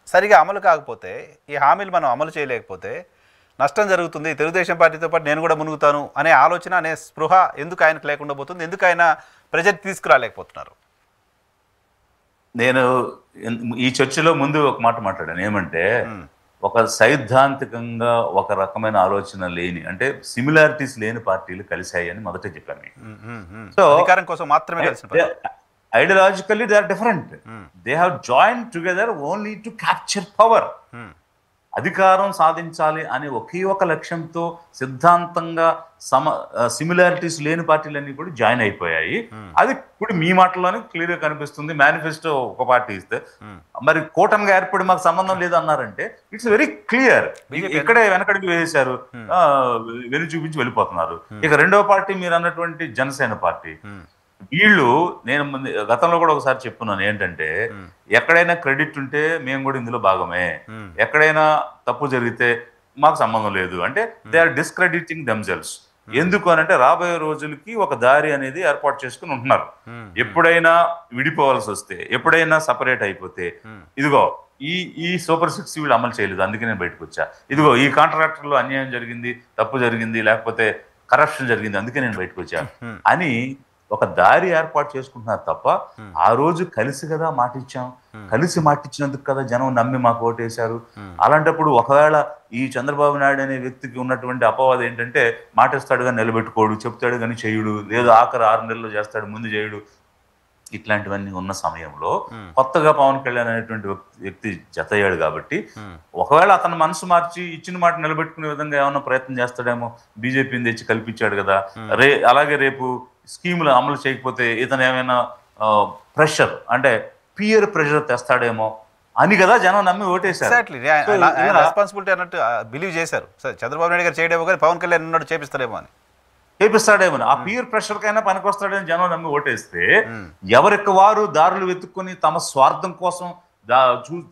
సరిగా అమలు కాకపోతే, ఈ హామీలు మనం అమలు చేయలేకపోతే నష్టం జరుగుతుంది, తెలుగుదేశం పార్టీతో పాటు నేను కూడా మునుగుతాను అనే ఆలోచన, అనే స్పృహ ఎందుకు ఆయనకు లేకుండా పోతుంది? ఎందుకు ఆయన ప్రజెంట్ తీసుకురాలేకపోతున్నారు? నేను ఈ చర్చలో ముందు ఒక మాట మాట్లాడాను. ఏమంటే ఒక సైద్ధాంతికంగా ఒక రకమైన ఆలోచన లేని, అంటే సిమిలారిటీస్ లేని పార్టీలు కలిశాయి అని మొదట చెప్పాను. సో అధికారం కోసం మాత్రమే కలిసి, ideologically they are different. They have join together only to capture power. అధికారం సాధించాలి అనే ఒకే ఒక లక్ష్యంతో సిద్ధాంతంగా సిమిలారిటీస్ లేని పార్టీలన్నీ కూడా జాయిన్ అయిపోయాయి. అది ఇప్పుడు మీ మాటల్లోనే క్లియర్గా కనిపిస్తుంది. మేనిఫెస్టో ఒక పార్టీ ఇస్తే మరి కూటమిగా ఏర్పడి మాకు సంబంధం లేదు అన్నారంటే ఇట్స్ వెరీ క్లియర్. ఇక్కడే వెనకడికి వేసేశారు, వెను చూపించి వెళ్ళిపోతున్నారు. ఇక రెండవ పార్టీ మీరు అన్నటువంటి జనసేన పార్టీ, వీళ్ళు నేను గతంలో కూడా ఒకసారి చెప్పున్నాను ఏంటంటే, ఎక్కడైనా క్రెడిట్ ఉంటే మేము కూడా ఇందులో భాగమే, ఎక్కడైనా తప్పు జరిగితే మాకు సంబంధం లేదు అంటే దే ఆర్ డిస్క్రెడిటింగ్ దెమ్సెల్వ్స్. ఎందుకు అనంటే రాబోయే రోజులకి ఒక దారి అనేది ఏర్పాటు చేసుకుని ఉంటున్నారు. ఎప్పుడైనా విడిపోవాల్సి వస్తే, ఎప్పుడైనా సపరేట్ అయిపోతే, ఇదిగో ఈ సూపర్ 6 వీళ్ళు అమలు చేయలేదు అందుకే నేను బయటకు వచ్చా, ఇదిగో ఈ కాంట్రాక్టర్లో అన్యాయం జరిగింది, తప్పు జరిగింది, లేకపోతే కరప్షన్ జరిగింది అందుకే నేను బయటకు వచ్చా అని ఒక దారి ఏర్పాటు చేసుకుంటున్నారు తప్ప ఆ రోజు కలిసి కదా మాటిచ్చాం, కలిసి మాటిచ్చినందుకు కదా జనం నమ్మి మాకు ఓటేశారు. అలాంటప్పుడు ఒకవేళ ఈ చంద్రబాబు నాయుడు అనే వ్యక్తికి ఉన్నటువంటి అపవాదం ఏంటంటే మాటిస్తాడు కానీ నిలబెట్టుకోడు, చెప్తాడు కానీ చేయుడు, లేదు ఆఖరి 6 నెలలు చేస్తాడు ముందు చేయడు. ఇట్లాంటివన్నీ ఉన్న సమయంలో కొత్తగా పవన్ కళ్యాణ్ అనేటువంటి వ్యక్తి జతయ్యాడు కాబట్టి ఒకవేళ అతను మనసు మార్చి ఇచ్చిన మాట నిలబెట్టుకునే విధంగా ఏమైనా ప్రయత్నం చేస్తాడేమో. బీజేపీని తెచ్చి కల్పించాడు కదా, అలాగే రేపు స్కీములు అమలు చేయకపోతే ఇతను ఏమైనా ప్రెషర్ అంటే పియర్ ప్రెషర్ తెస్తాడేమో అని కదా జనం నమ్మి ఓటేశారు. రెస్పాన్సిబిలిటీ అన్నట్టు బిలీవ్ చేశారు. చంద్రబాబు నాయుడు గారు చేయడేమో కానీ పవన్ కళ్యాణ్ ఉన్నాడు చేపిస్తాడేమో అని, చేపిస్తాడేమో ఆ పియర్ ప్రెషర్ కైనా పనికొస్తాడని జనం నమ్మి ఓటేస్తే ఎవరికి వారు దారులు వెతుక్కుని తమ స్వార్థం కోసం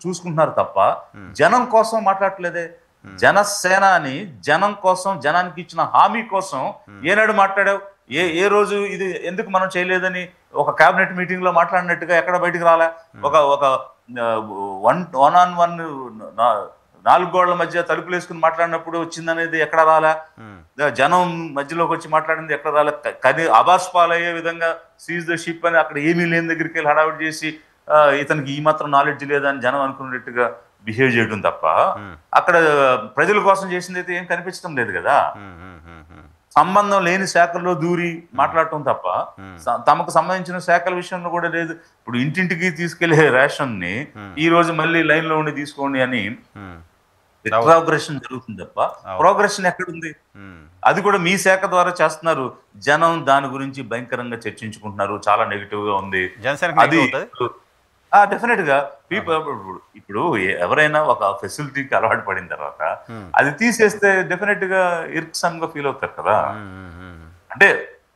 చూసుకుంటున్నారు తప్ప జనం కోసం మాట్లాడట్లేదే. జనసేనాని జనం కోసం, జనానికి ఇచ్చిన హామీ కోసం ఏనాడు మాట్లాడావు? ఏ రోజు ఇది ఎందుకు మనం చేయలేదని ఒక కేబినెట్ మీటింగ్ లో మాట్లాడినట్టుగా ఎక్కడ బయటకు రాలే? ఒక 1-on-1 4 గోడల మధ్య తలుపులు వేసుకుని మాట్లాడినప్పుడు వచ్చిందనేది ఎక్కడ రాలే? జనం మధ్యలోకి వచ్చి మాట్లాడింది ఎక్కడ రాలే? కానీ అబాస్ పాలయ్యే విధంగా సీజ్ ద షిప్ అని అక్కడ ఏమీ లేని దగ్గరికి వెళ్ళి హడావిడి చేసి ఇతనికి ఈ మాత్రం నాలెడ్జ్ లేదని జనం అనుకున్నట్టుగా బిహేవ్ చేయడం తప్ప అక్కడ ప్రజల కోసం చేసింది అయితే ఏం కనిపించడం లేదు కదా. సంబంధం లేని శాఖల్లో దూరి మాట్లాడటం తప్ప తమకు సంబంధించిన శాఖల విషయంలో కూడా లేదు. ఇప్పుడు ఇంటింటికి తీసుకెళ్లే రేషన్ ని ఈ రోజు మళ్ళీ లైన్ లో ఉండి తీసుకోండి అని ప్రోగ్రెషన్ జరుగుతుంది తప్ప ప్రోగ్రెషన్ ఎక్కడుంది? అది కూడా మీ శాఖ ద్వారా చేస్తున్నారు. జనం దాని గురించి భయంకరంగా చర్చించుకుంటున్నారు, చాలా నెగిటివ్ గా ఉంది. అది డెఫినెట్ గా ఇప్పుడు ఎవరైనా ఒక ఫెసిలిటీకి అలవాటు పడిన తర్వాత అది తీసేస్తే డెఫినెట్ గా ఇర్క్సమ్ గా ఫీల్ అవుతారు కదా. అంటే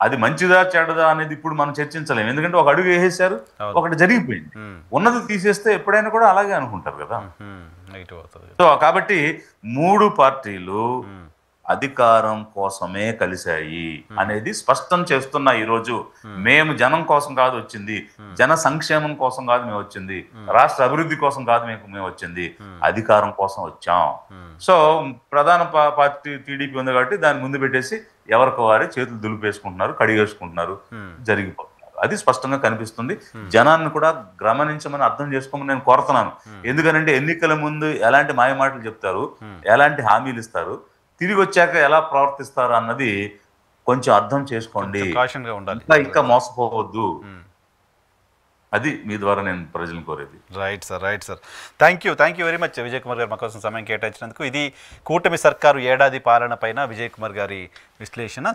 అది మంచిదా చెడ్డదా అనేది ఇప్పుడు మనం చర్చించలేము, ఎందుకంటే ఒక అడుగు వేసేసారు, ఒకటి జరిగిపోయింది. ఉన్నది తీసేస్తే ఎప్పుడైనా కూడా అలాగే అనుకుంటారు కదా. సో కాబట్టి 3 పార్టీలు అధికారం కోసమే కలిశాయి అనేది స్పష్టం చేస్తున్నా. ఈరోజు మేము జనం కోసం కాదు వచ్చింది, జన సంక్షేమం కోసం కాదు మేము వచ్చింది, రాష్ట్ర అభివృద్ధి కోసం కాదు మేము వచ్చింది, అధికారం కోసం వచ్చాం. సో ప్రధాన పార్టీ టీడీపీ ఉంది కాబట్టి దాన్ని ముందు పెట్టేసి ఎవరికి వారి చేతులు దులిపేసుకుంటున్నారు, కడిగేసుకుంటున్నారు, జరిగిపోతున్నారు. అది స్పష్టంగా కనిపిస్తుంది. జనాన్ని కూడా గమనించమని అర్థం చేసుకోమని నేను కోరుతున్నాను. ఎందుకనంటే ఎన్నికల ముందు ఎలాంటి మాయమాటలు చెప్తారు, ఎలాంటి హామీలు ఇస్తారు, తిరిగి వచ్చాక ఎలా ప్రవర్తిస్తారు అన్నది కొంచెం అర్థం చేసుకోండి. ఇంకా మోసపోవద్దు. అది మీ ద్వారా నేను ప్రజలను కోరేది. Right sir. Thank you very much Vijay Kumar గారు మా కోసం సమయం కేటాయించినందుకు. ఇది కూటమి సర్కారు ఏడాది పాలన పైన విజయ్ కుమార్ గారి విశ్లేషణ.